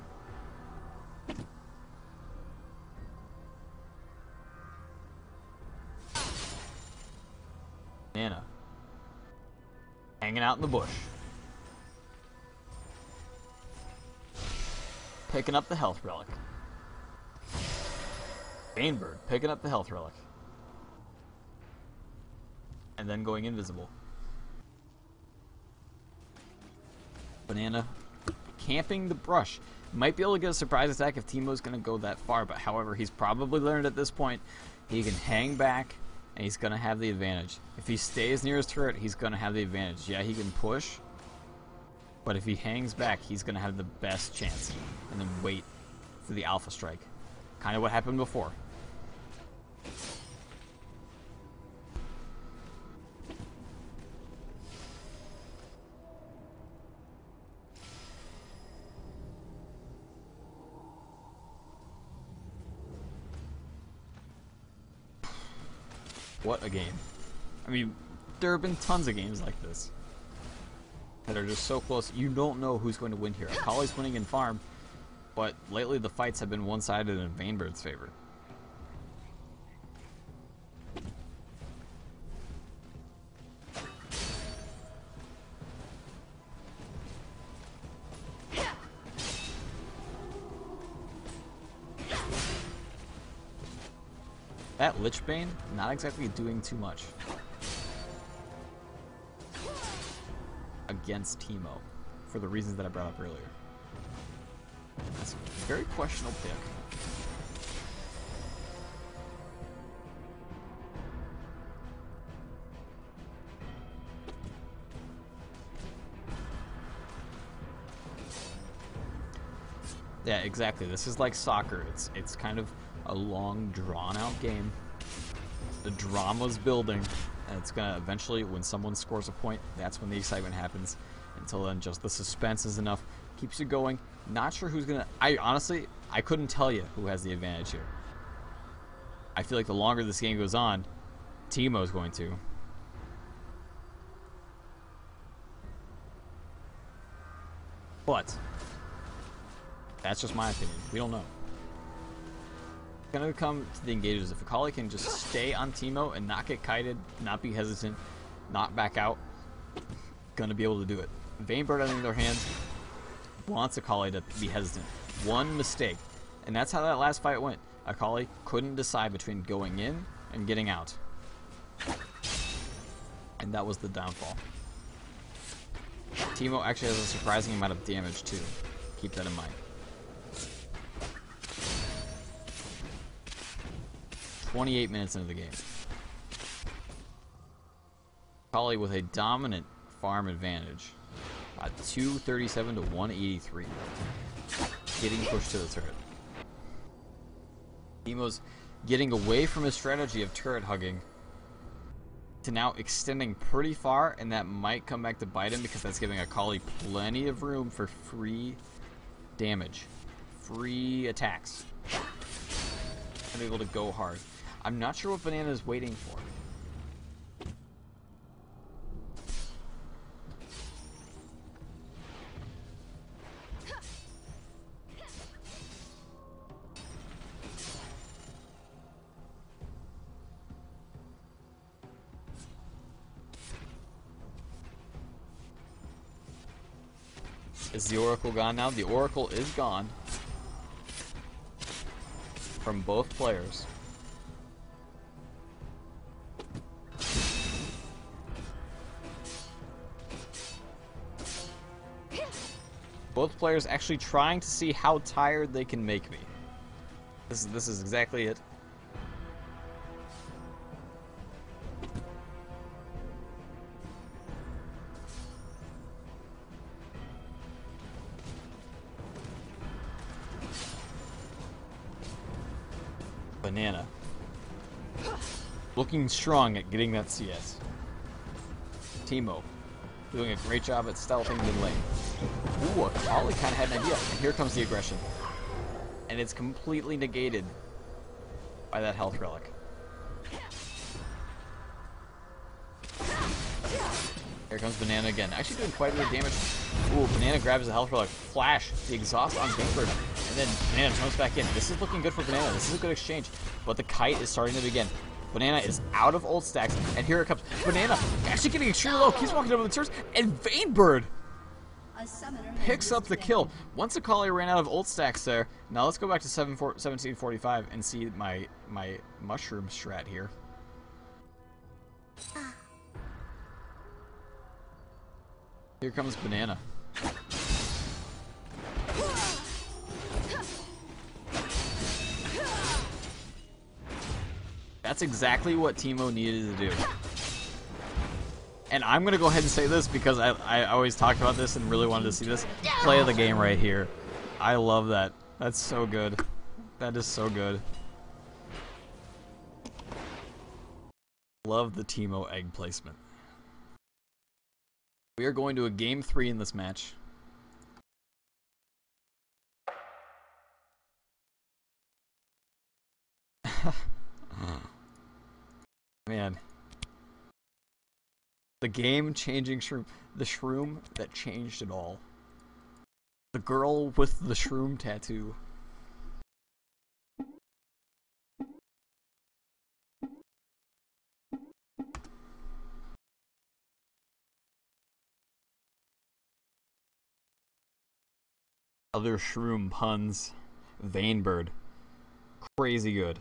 Nana. Hanging out in the bush. Picking up the health relic. Vainbird picking up the health relic. And then going invisible. Banana camping the brush. Might be able to get a surprise attack if Teemo's going to go that far, but however, he's probably learned at this point he can hang back and he's going to have the advantage. If he stays near his turret, he's going to have the advantage. Yeah, he can push, but if he hangs back, he's going to have the best chance. And then wait for the alpha strike. Kind of what happened before. What a game. I mean, there have been tons of games like this that are just so close. You don't know who's going to win here. Akali's winning in farm, but lately the fights have been one-sided in Vainbird's favor. That Lichbane, not exactly doing too much against Teemo, for the reasons that I brought up earlier. That's a very questionable pick. Yeah, exactly. This is like soccer. It's kind of a long, drawn-out game. The drama's building, and it's gonna eventually, when someone scores a point, that's when the excitement happens. Until then, just the suspense is enough. Keeps you going. Not sure who's gonna... honestly, I couldn't tell you who has the advantage here. I feel like the longer this game goes on, Teemo's going to. But that's just my opinion. We don't know. It's gonna come to the engages. If Akali can just stay on Teemo and not get kited, not be hesitant, not back out, gonna be able to do it. Vainbird, on the other hand, wants Akali to be hesitant. One mistake, and that's how that last fight went. Akali couldn't decide between going in and getting out, and that was the downfall. Teemo actually has a surprising amount of damage too. Keep that in mind. 28 minutes into the game. Akali with a dominant farm advantage. 237 to 183. Getting pushed to the turret. Teemo's getting away from his strategy of turret hugging to now extending pretty far, and that might come back to bite him because that's giving Akali plenty of room for free damage. Free attacks. And able to go hard. I'm not sure what Banana is waiting for. Is the Oracle gone now? The Oracle is gone from both players. Both players actually trying to see how tired they can make me. This is exactly it. Banana. Looking strong at getting that CS. Teemo. Doing a great job at stealthing mid lane. Ooh, Akali kind of had an idea. And here comes the aggression. And it's completely negated by that health relic. Here comes Banana again. Actually doing quite a bit of damage. Ooh, Banana grabs the health relic. Flash. The exhaust on Vainbird. And then Banana jumps back in. This is looking good for Banana. This is a good exchange. But the kite is starting to begin. Banana is out of ult stacks. And here it comes. Banana actually getting extremely low. Keeps walking over the turrets. And Vainbird picks up the kill. Once Akali ran out of ult stacks there. Now let's go back to 1745 and see my mushroom strat here. Here comes Banana. That's exactly what Teemo needed to do. And I'm going to go ahead and say this because I always talked about this and really wanted to see this. Play of the game right here. I love that. That's so good. That is so good. Love the Teemo egg placement. We are going to a game 3 in this match. Man. The game-changing shroom. The shroom that changed it all. The girl with the shroom tattoo. Other shroom puns. Vainbird. Crazy good.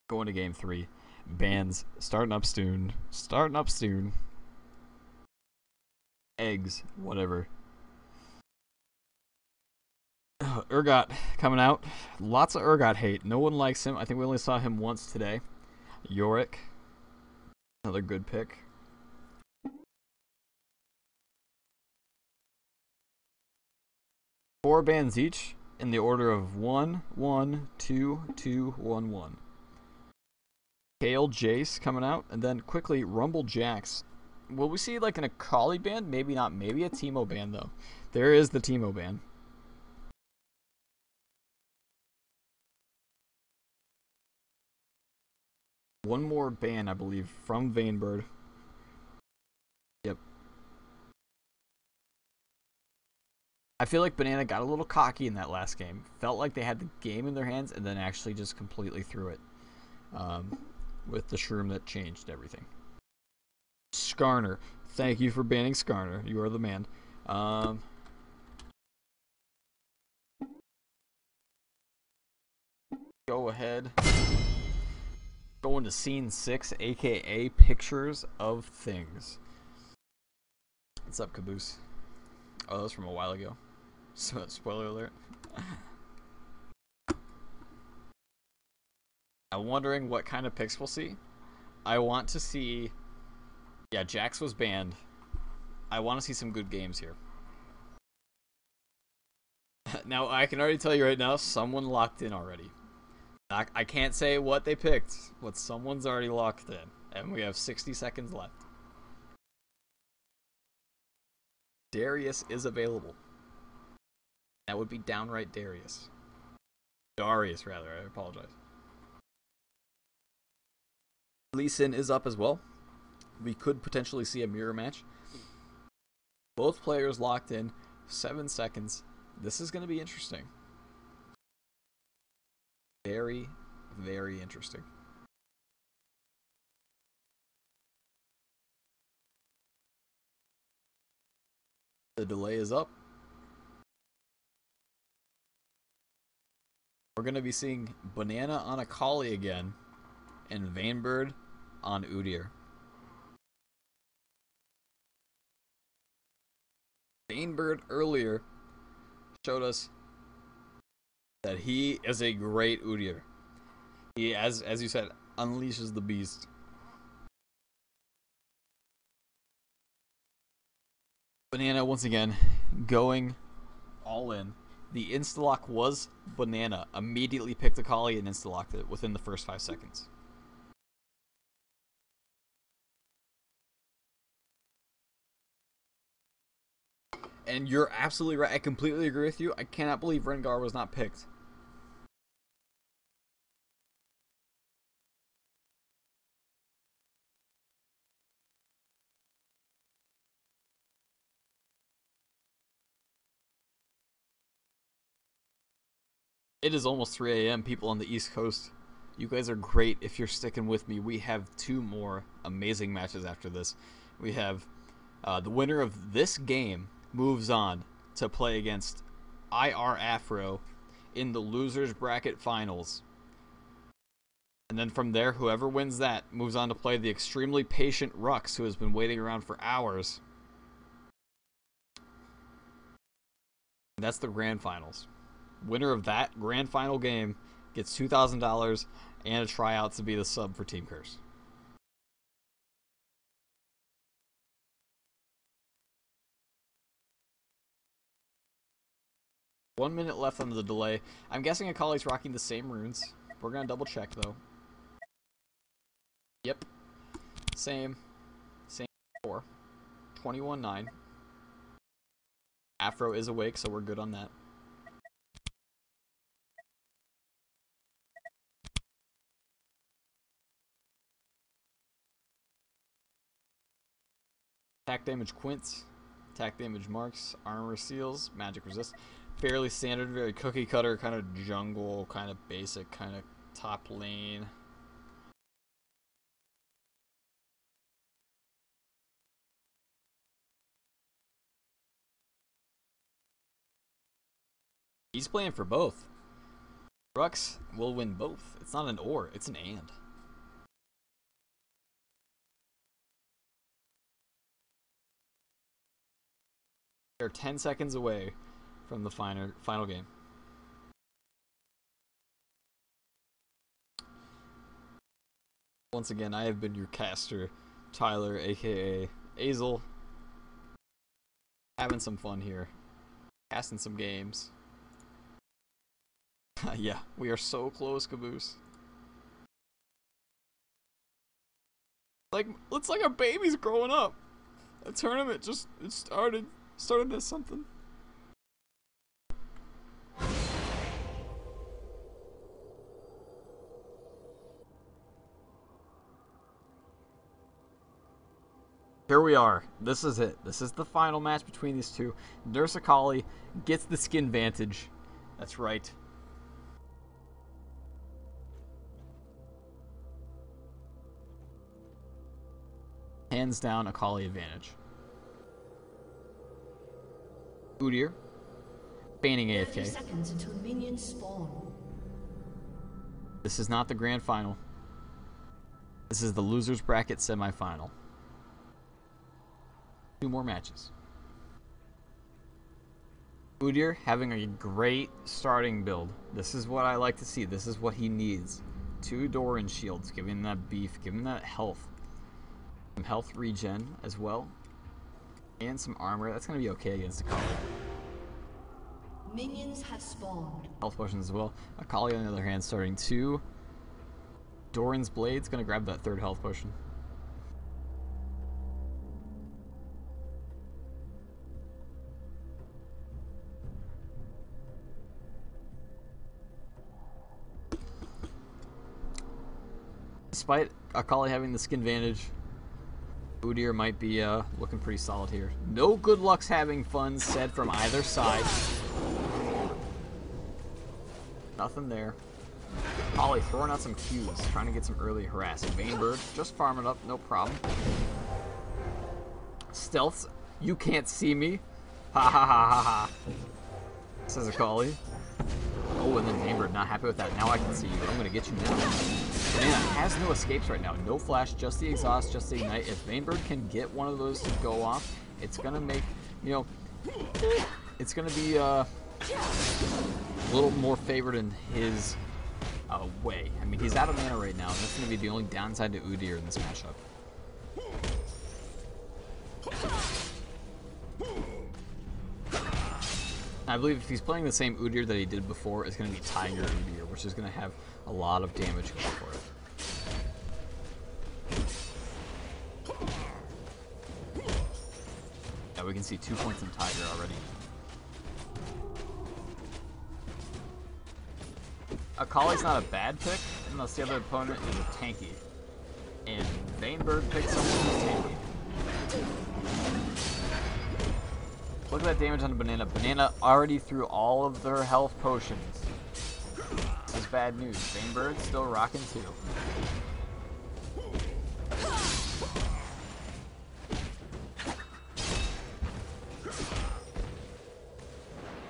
Going to game 3. Bans. Starting up soon. Starting up soon. Eggs. Whatever. Urgot coming out. Lots of Urgot hate. No one likes him. I think we only saw him once today. Yorick. Another good pick. Four bans each in the order of 1, 1, 2, 2, 1, 1. Kale Jace coming out, and then quickly Rumble Jax. Will we see like an Akali ban? Maybe not. Maybe a Teemo ban though. There is the Teemo ban. One more ban, I believe, from Vainbird. Yep. I feel like Banana got a little cocky in that last game. Felt like they had the game in their hands and then actually just completely threw it. With the shroom that changed everything. Skarner. Thank you for banning Skarner. You are the man. Go ahead. Going to scene 6, aka Pictures of Things. What's up, Caboose? Oh, that was from a while ago. So, spoiler alert. I'm wondering what kind of picks we'll see. I want to see... Yeah, Jax was banned. I want to see some good games here. Now, I can already tell you right now, someone locked in already. I can't say what they picked, but someone's already locked in. And we have 60 seconds left. Darius is available. That would be downright Darius. Darius, rather. I apologize. Lee Sin is up as well. We could potentially see a mirror match. Both players locked in. 7 seconds. This is going to be interesting. Very, very interesting. The delay is up. We're going to be seeing Banana on Akali again and Vainbird on Udyr. Vainbird earlier showed us that he is a great Udyr. He, as you said, unleashes the beast. Banana once again going all in. The insta-lock was Banana. Immediately picked Akali and insta-locked it within the first 5 seconds. And you're absolutely right. I completely agree with you. I cannot believe Rengar was not picked. It is almost 3 a.m. people on the East Coast. You guys are great if you're sticking with me. We have 2 more amazing matches after this. We have the winner of this game moves on to play against IR Afro in the losers bracket finals. And then from there, whoever wins that moves on to play the extremely patient Rux, who has been waiting around for hours. That's the grand finals. Winner of that grand final game gets $2,000 and a tryout to be the sub for Team Curse. One minute left on the delay. I'm guessing Akali's rocking the same runes. We're gonna double check though. Yep. Same 4. 21-9. Afro is awake, so we're good on that. Attack damage Quints. Attack damage Marks. Armor Seals. Magic Resist. Fairly standard, very cookie cutter, kind of jungle, kind of basic, kind of top lane. He's playing for both. Rux will win both. It's not an or, it's an and. They're 10 seconds away from the final game. Once again, I have been your caster, Tyler, aka Azel. Having some fun here. Casting some games. Yeah, we are so close, Caboose. Like, it's like a baby's growing up. A tournament just started as something. Here we are. This is it. This is the final match between these two. Nurse Akali gets the skin vantage. That's right. Hands down, Akali advantage. Udyr, banning AFK. Seconds until minions spawn. This is not the grand final. This is the losers bracket semifinal. 2 more matches. Udyr having a great starting build. This is what I like to see. This is what he needs. 2 Doran shields, giving him that beef, giving him that health. Some health regen as well. And some armor. That's going to be okay against Akali. Minions have spawned. Health potions as well. Akali, on the other hand, starting 2 Doran's Blade's going to grab that 3rd health potion. Despite Akali having the skin advantage, Udyr might be looking pretty solid here. No good luck's having fun said from either side. Nothing there. Akali throwing out some Qs, trying to get some early harass. Vainbird just farming up, no problem. Stealths, you can't see me. Ha ha ha ha ha. Says Akali. Oh, and then Vainbird not happy with that. Now I can see you. I'm gonna get you now. Banana has no escapes right now. No flash, just the exhaust, just the ignite. If Vainbird can get one of those to go off, it's gonna make, you know, it's gonna be a little more favored in his way. I mean, he's out of mana right now, and that's gonna be the only downside to Udyr in this matchup. I believe if he's playing the same Udyr that he did before, it's going to be Tiger Udyr, which is going to have a lot of damage going for it. Yeah, we can see 2 points in Tiger already. Akali's not a bad pick, unless the other opponent is a tanky. And Vainbird picks someone who's tanky. Look at that damage on the Banana. Banana already threw all of their health potions. bad news. Vainbird still rocking too.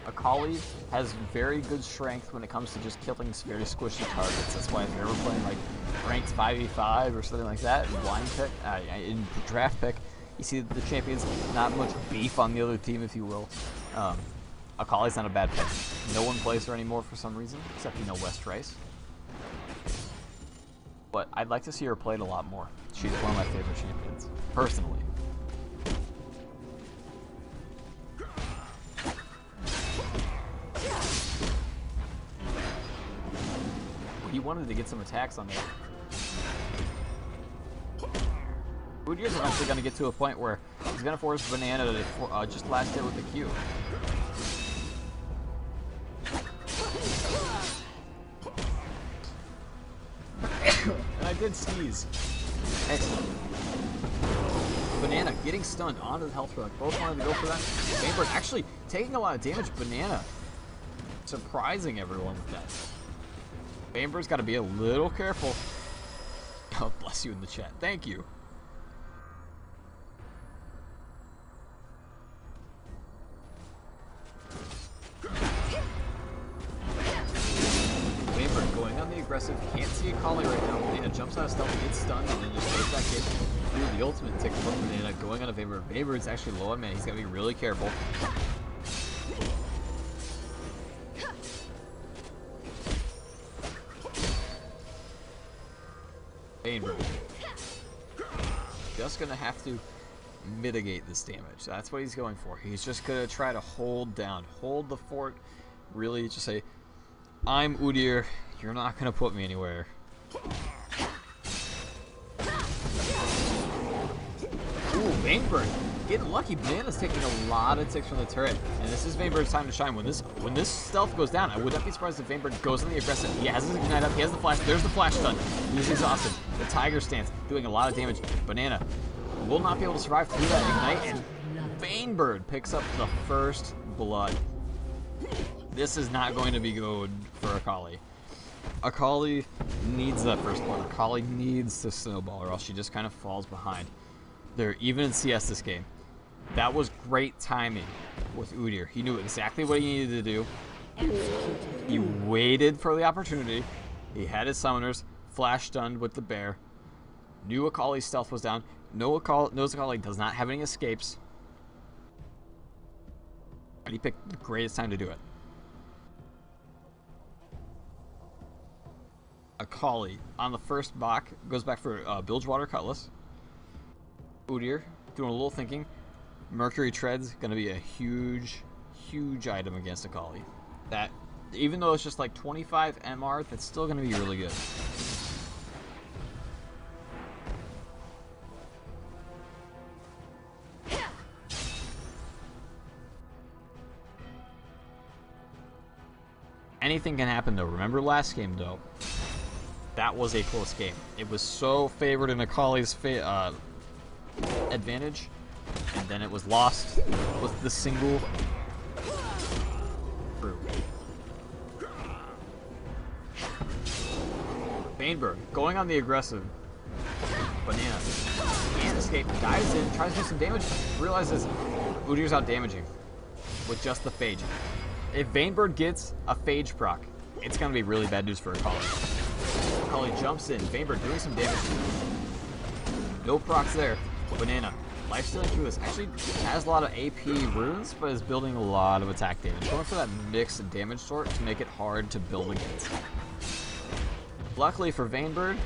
Akali has very good strength when it comes to just killing very squishy targets. That's why if you're ever playing like ranked 5v5 or something like that, in blind pick, in draft pick, you see the champions not much beef on the other team, if you will. Akali's not a bad pick. No one plays her anymore for some reason, except, you know, West Rice. But I'd like to see her played a lot more. She's one of my favorite champions, personally. He wanted to get some attacks on there. Udyr's eventually going to get to a point where he's going to force Banana to just last hit with the Q. And I did sneeze. Excellent. Banana getting stunned onto the health relic. Both wanted to go for that. Vainbird actually taking a lot of damage. Banana surprising everyone with that. Vainbird's got to be a little careful. Oh, bless you in the chat. Thank you. Vainbird going on the aggressive. Can't see Akali right now. Banana jumps out of stealth, gets stunned, and then just goes back in through the ultimate tick from Banana. Going on a Vainbird. Vainbird's actually low on mana. He's got to be really careful. Vainbird. Just gonna have to mitigate this damage. That's what he's going for. He's just gonna try to hold down, hold the fort. Really just say, I'm Udyr, you're not gonna put me anywhere. Ooh, Vainbird getting lucky. Banana's taking a lot of ticks from the turret, and this is Vainbird's time to shine. When this stealth goes down, I would not be surprised if Vainbird goes on the aggressive. He has his ignite up, he has the flash. There's the flash stun. He's exhausted. The Tiger stance doing a lot of damage. Banana will not be able to survive through that ignite, and Vainbird picks up the first blood. This is not going to be good for Akali. Akali needs that first blood. Akali needs to snowball, or else she just kind of falls behind. They're even in CS this game. That was great timing with Udyr. He knew exactly what he needed to do. He waited for the opportunity. He had his summoners flash stunned with the bear. Knew Akali's stealth was down. Knows Akali does not have any escapes. And he picked the greatest time to do it. Akali on the first Bach goes back for Bilgewater Cutlass. Udyr doing a little thinking. Mercury Tread's going to be a huge, huge item against Akali. That, even though it's just like 25 MR, that's still going to be really good. Anything can happen though. Remember last game though? That was a close game. It was so favored in Akali's advantage, and then it was lost with the single through. Vainbird going on the aggressive. Banana can't escape, dives in, tries to do some damage, realizes Udyr's out damaging with just the Phage. If Vainbird gets a Phage proc, it's going to be really bad news for Akali. Akali jumps in, Vainbird doing some damage. No procs there. Banana, lifestealing through this, actually has a lot of AP runes, but is building a lot of attack damage. Going for that mixed damage sort to make it hard to build against. Luckily for Vainbird,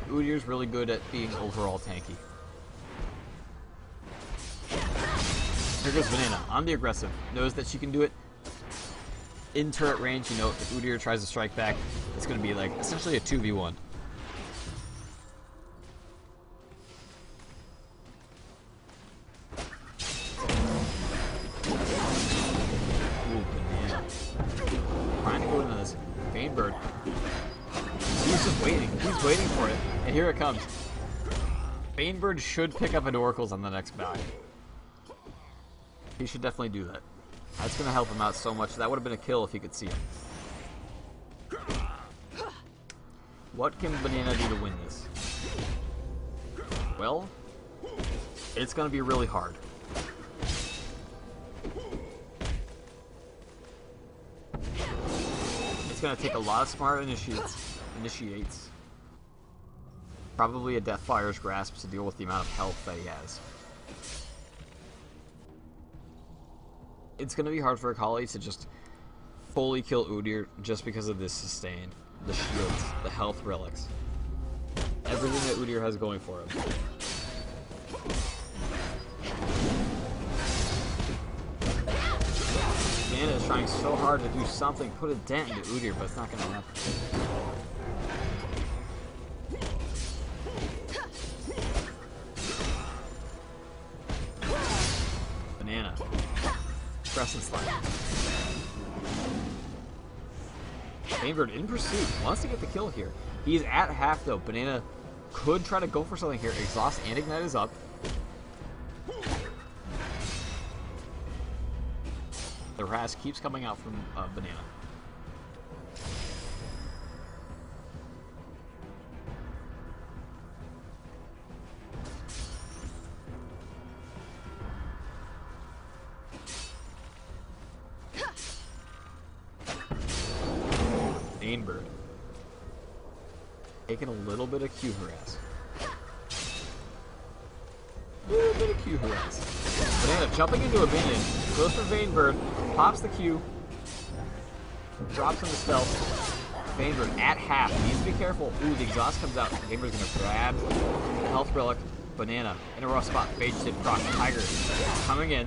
Udyr's really good at being overall tanky. Here goes Banana on the aggressive. Knows that she can do it in turret range. You know, if Udyr tries to strike back, it's going to be like essentially a 2v1. Trying to go into this. Vainbird. He's just waiting. He's waiting for it. And here it comes. Vainbird should pick up an Oracles on the next buy. He should definitely do that. That's going to help him out so much. That would have been a kill if he could see him. What can Banana do to win this? Well, it's going to be really hard. It's going to take a lot of smart initiates. Probably a Deathfire's Grasp to deal with the amount of health that he has. It's going to be hard for Akali to just fully kill Udyr just because of this sustain, the shields, the health relics. Everything that Udyr has going for him. Banana is trying so hard to do something, put a dent into Udyr, but it's not going to happen. Banana. Press and slide. Vainbird in pursuit. Wants to get the kill here. He's at half though. Banana could try to go for something here. Exhaust and Ignite is up. The harass keeps coming out from Banana. Vainbird. Taking a little bit of Q harass. A little bit of Q harass. Banana jumping into a minion. Goes for Vainbird. Pops the Q. Drops him to stealth. Vainbird at half. Needs to be careful. Ooh, the exhaust comes out. Vainbird's going to grab the health relic. Banana in a rough spot. Phage did proc. Tiger coming in.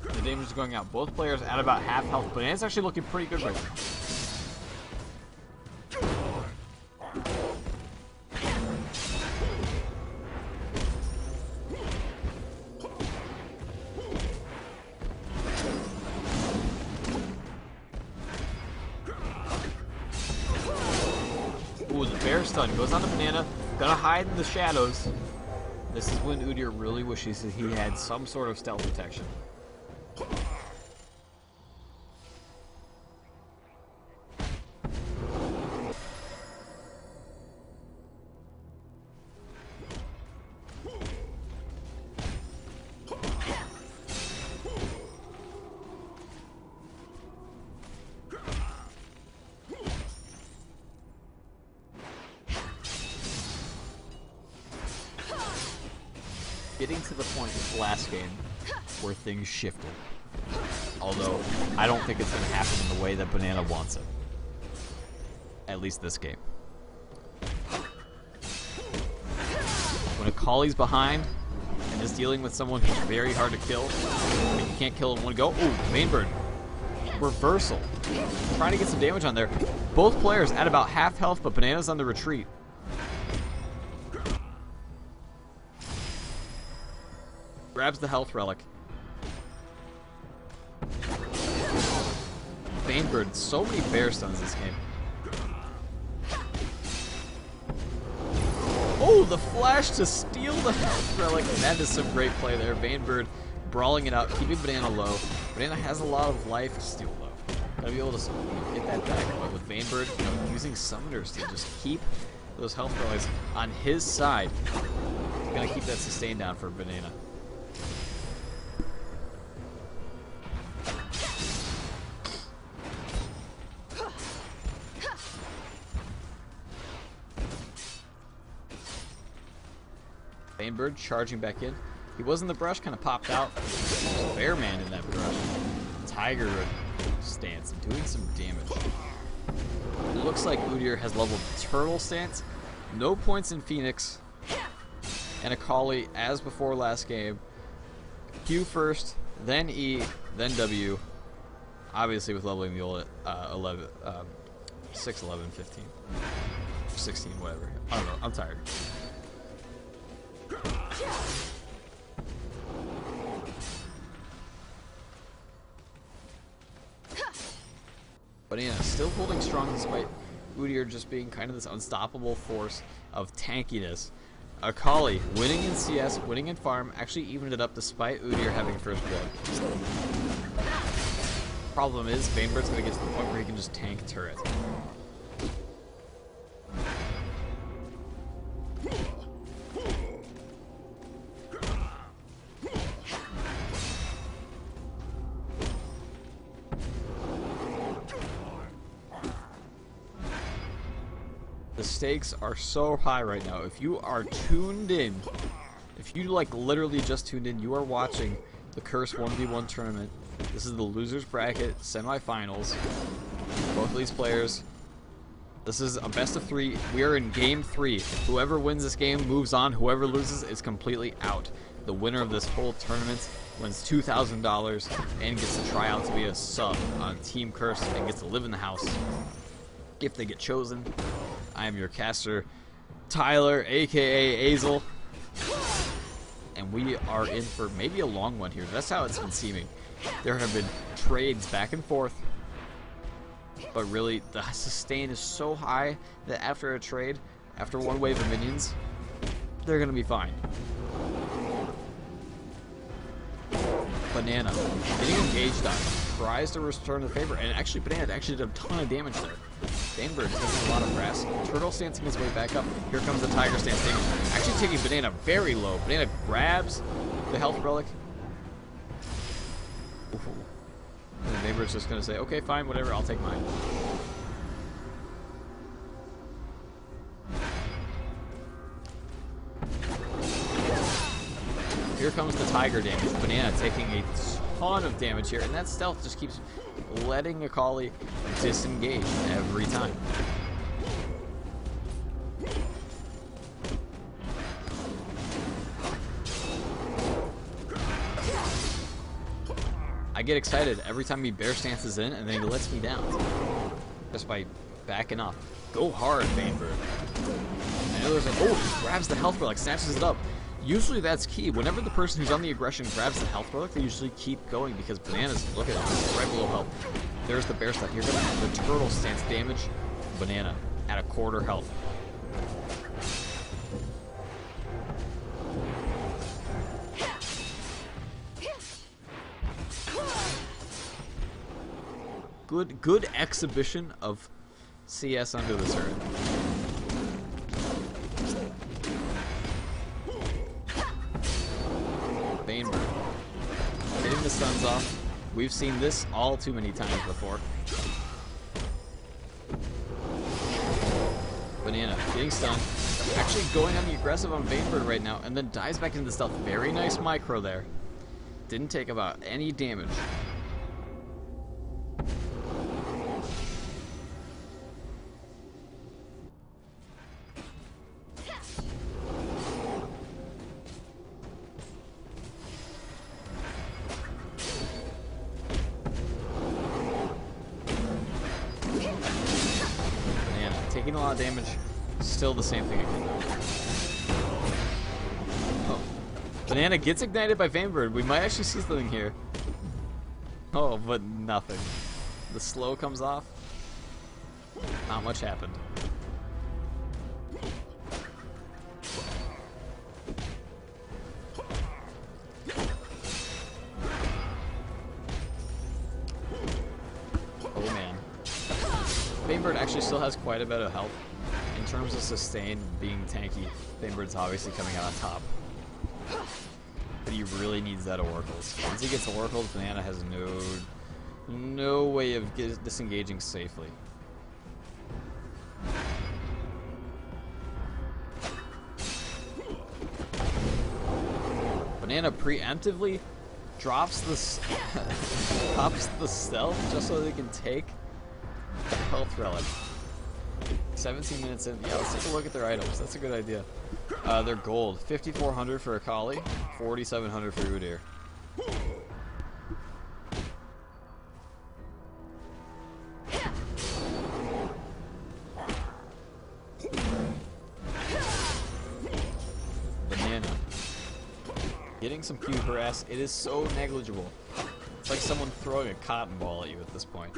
The damage is going out. Both players at about half health. Banana's actually looking pretty good right now. Ooh, the bear stun goes on to Banana. Gonna hide in the shadows. This is when Udyr really wishes that he had some sort of stealth protection. Getting to the point of last game where things shifted. Although, I don't think it's going to happen in the way that Banana wants it. At least this game. When Akali's behind and is dealing with someone who's very hard to kill, and you can't kill in one go. Ooh, Vainbird. Reversal. Trying to get some damage on there. Both players at about half health, but Banana's on the retreat. Grabs the health relic. Vainbird, so many bear stuns this game. Oh, the flash to steal the health relic. That is some great play there. Vainbird brawling it out, keeping Banana low. Banana has a lot of life still though. Gotta be able to get that back. But with Vainbird, using summoners to just keep those health relics on his side. Gonna keep that sustain down for Banana. Vainbird charging back in. He was in the brush, kind of popped out. Bear man in that brush. Tiger stance, doing some damage. It looks like Udyr has leveled Turtle stance. No points in Phoenix. And Akali, as before last game. Q first, then E, then W. Obviously with leveling the old 6, 11, 15. 16, whatever. I don't know, I'm tired. Banana still holding strong despite Udyr just being kind of this unstoppable force of tankiness. Akali winning in CS, winning in farm, actually evened it up despite Udyr having first blood. Problem is, Vainbird's going to get to the point where he can just tank turret. The stakes are so high right now. If you are tuned in, if you like literally just tuned in, you are watching the Curse 1v1 tournament. This is the losers bracket semifinals. Both of these players. This is a best of 3. We are in game 3. Whoever wins this game moves on. Whoever loses is completely out. The winner of this whole tournament wins $2,000 and gets to try out to be a sub on Team Curse and gets to live in the house if they get chosen. I am your caster, Tyler, aka Azel, and we are in for maybe a long one here. That's how it's been seeming. There have been trades back and forth, but really the sustain is so high that after a trade, after one wave of minions, they're gonna be fine. Banana getting engaged on, tries to return the favor, and actually Banana actually did a ton of damage there. Vainbird taking a lot of press. Turtle stancing his way back up. Here comes the Tiger stance damage. Actually taking Banana very low. Banana grabs the health relic. Ooh. And the Vainbird's just gonna say, okay, fine, whatever, I'll take mine. Here comes the Tiger damage. Banana taking a ton of damage here, and that stealth just keeps letting Akali disengage every time. I get excited every time he bear stances in, and then he lets me down just by backing off. Go hard, Vainbird. I know there's a he grabs the health relic, snatches it up. Usually that's key. Whenever the person who's on the aggression grabs the health relic, they usually keep going because Banana's, look at it, right below health. There's the bear stance. Here comes the turtle stance damage. Banana at a quarter health. Good exhibition of CS under the turret. Vainbird getting the stuns off. We've seen this all too many times before. Banana getting stunned. Actually going on the aggressive on Vainbird right now, and then dives back into the stealth. Very nice micro there. Didn't take about any damage. Taking a lot of damage, still the same thing again. Oh. Banana gets ignited by Vainbird. We might actually see something here. Oh, but nothing. The slow comes off. Not much happened. Vainbird actually still has quite a bit of health. In terms of sustain, being tanky, Vainbird's obviously coming out on top. But he really needs that Oracles. Once he gets Oracles, Banana has no way of disengaging safely. Banana preemptively drops the stealth just so they can take health relic. 17 minutes in. Yeah, let's take a look at their items. That's a good idea. They're gold. 5,400 for Akali, 4,700 for Udyr. Banana getting some Q harass. It is so negligible. It's like someone throwing a cotton ball at you at this point.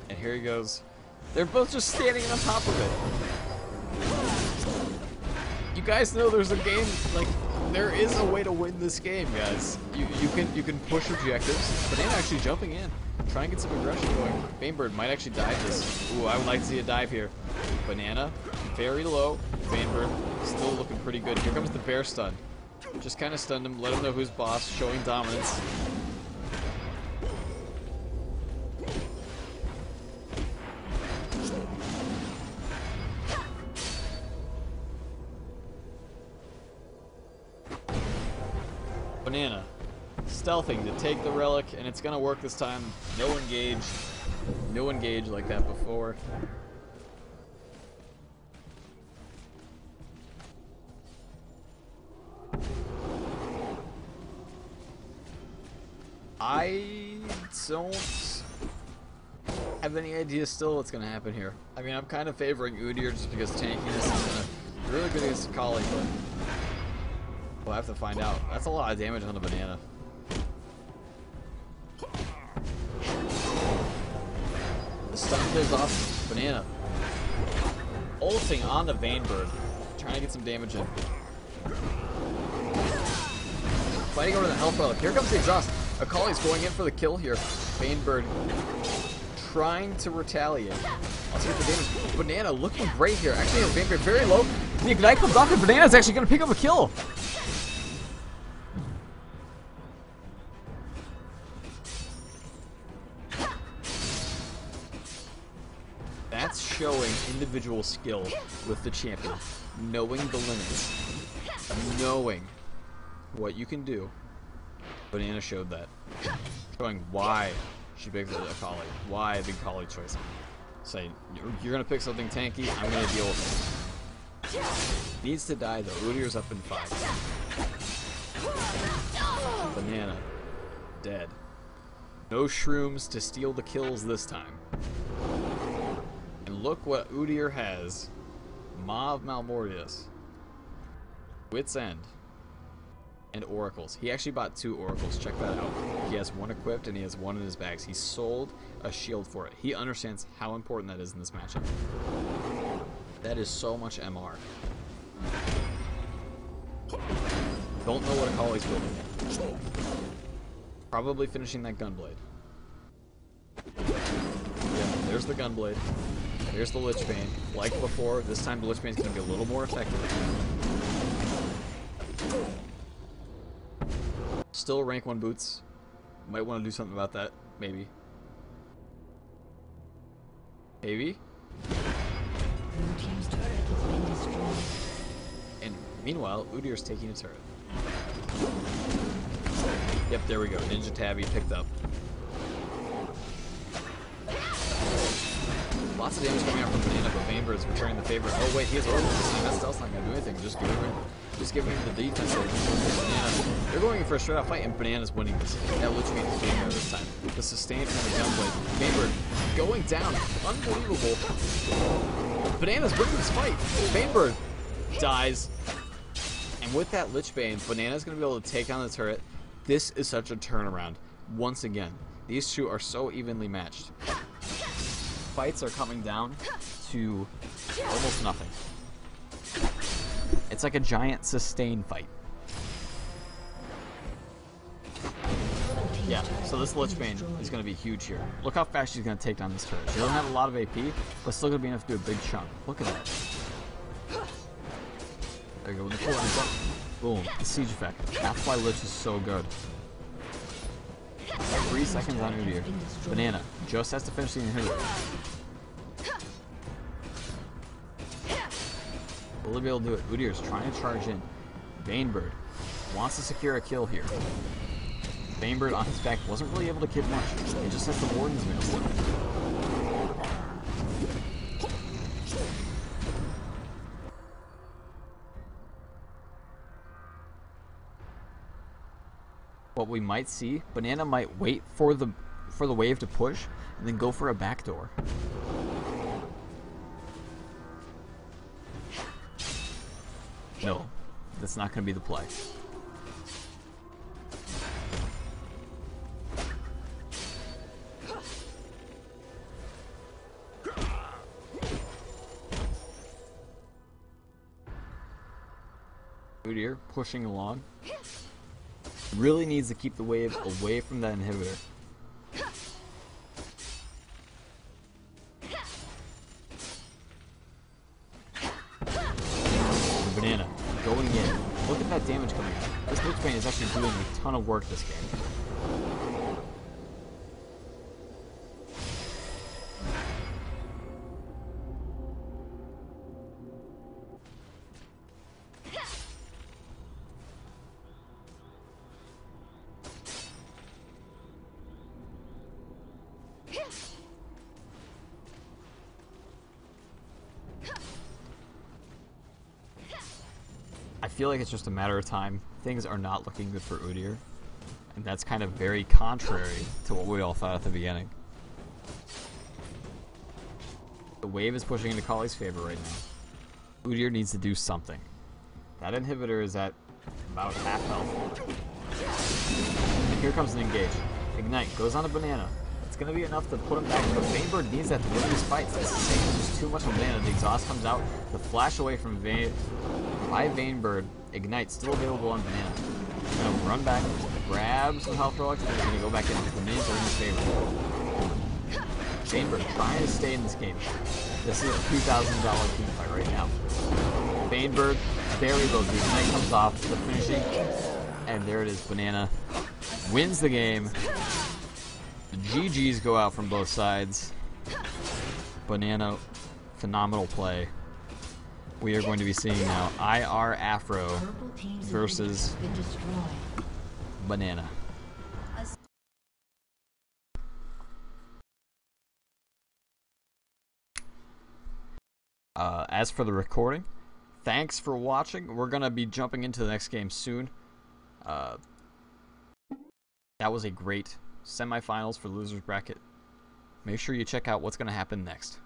And here he goes. They're both just standing on top of it. You guys know there's a game, like, there is a way to win this game, guys. You can push objectives. Banana actually jumping in. Try and get some aggression going. Vainbird might actually dive this. Ooh, I would like to see a dive here. Banana, very low. Vainbird, still looking pretty good. Here comes the bear stun. Just kind of stunned him, let him know who's boss, showing dominance. Banana stealthing to take the relic, and it's gonna work this time. No engage. No engage like that before. I don't have any idea still what's going to happen here. I mean, I'm kind of favoring Udyr just because tankiness is really good against Akali, but we'll have to find out. That's a lot of damage on the banana. The stun plays off banana. Ulting on the Vainbird, trying to get some damage in. Fighting over the health relic. Here comes the exhaust. Akali's going in for the kill here. Vainbird trying to retaliate. I'll see what the damage. Banana looking great here. Actually, Vainbird very low. The ignite comes off, and Banana's actually going to pick up a kill. That's showing individual skill with the champion. Knowing the limits. Knowing what you can do. Banana showed that. Showing why she picked the Akali. Why the Akali choice. Say, you're going to pick something tanky, I'm going to deal with it. Needs to die though. Udyr's up in 5. Banana. Dead. No shrooms to steal the kills this time. And look what Udyr has. Maw of Malmortius. Wit's End. And oracles. He actually bought 2 oracles. Check that out. He has 1 equipped and he has 1 in his bags. He sold a shield for it. He understands how important that is in this matchup. That is so much MR. Don't know what Akali's building yet. Probably finishing that Gunblade. Yeah, there's the Gunblade. Here's the Lich Bane. Like before, this time the Lich Bane is going to be a little more effective. Still rank 1 boots. Might want to do something about that. Maybe. Maybe. Team's turret has been destroyed. And meanwhile, Udyr's taking a turret. Yep, there we go. Ninja Tabby picked up. Lots of damage coming out from Banana, but Vainbird is returning the favor. Oh wait, he has oracles this time. That stealth's not gonna do anything. Just giving him the defense. Banana. They're going in for a straight out fight, and Banana's winning this. That Lich Bane is being there this time. The sustain from the Gunblade. Vainbird going down. Unbelievable. Banana's winning this fight. Vainbird dies. And with that Lich Bane, Banana's going to be able to take on the turret. This is such a turnaround. Once again, these two are so evenly matched. Fights are coming down to almost nothing. It's like a giant sustain fight. Yeah, so this Lich Bane is going to be huge here. Look how fast she's going to take down this turret. She doesn't have a lot of AP, but still going to be enough to do a big chunk. Look at that. There you go. With the full boom. The siege effect. That's why Lich is so good. 3 seconds on Udyr. Banana just has to finish the inhibitor. Will he be able to do it? Udyr's trying to charge in. Vainbird wants to secure a kill here. Vainbird on his back wasn't really able to get much. He just has the Warden's Mail still. What we might see, Banana might wait for the wave to push and then go for a backdoor. No, that's not going to be the play. Udyr pushing along. Really needs to keep the wave away from that inhibitor. Banana going in. Look at that damage coming out. This Lich Bane is actually doing a ton of work this game. feel like it's just a matter of time. Things are not looking good for Udyr, and that's kind of very contrary to what we all thought at the beginning. The wave is pushing into Kali's favor right now. Udyr needs to do something. That inhibitor is at about half health. And here comes an engage. Ignite goes on a banana. It's going to be enough to put him back, but Vainbird needs that to win these fights. It's the same, it's just too much of a banana. The exhaust comes out. The flash away from Vainbird. Ignite still available on banana. He's going to run back, grab some health relics, and he's going to go back in. The minions are in his favor. Vainbird trying to stay in this game. This is a $2,000 team fight right now. Vainbird barely goes. The Ignite comes off. The finishing. And there it is. Banana wins the game. The GGs go out from both sides. Banana, phenomenal play. We are going to be seeing now IR Afro versus Banana. As for the recording, thanks for watching. We're going to be jumping into the next game soon. That was a great semifinals for losers bracket. Make sure you check out what's going to happen next.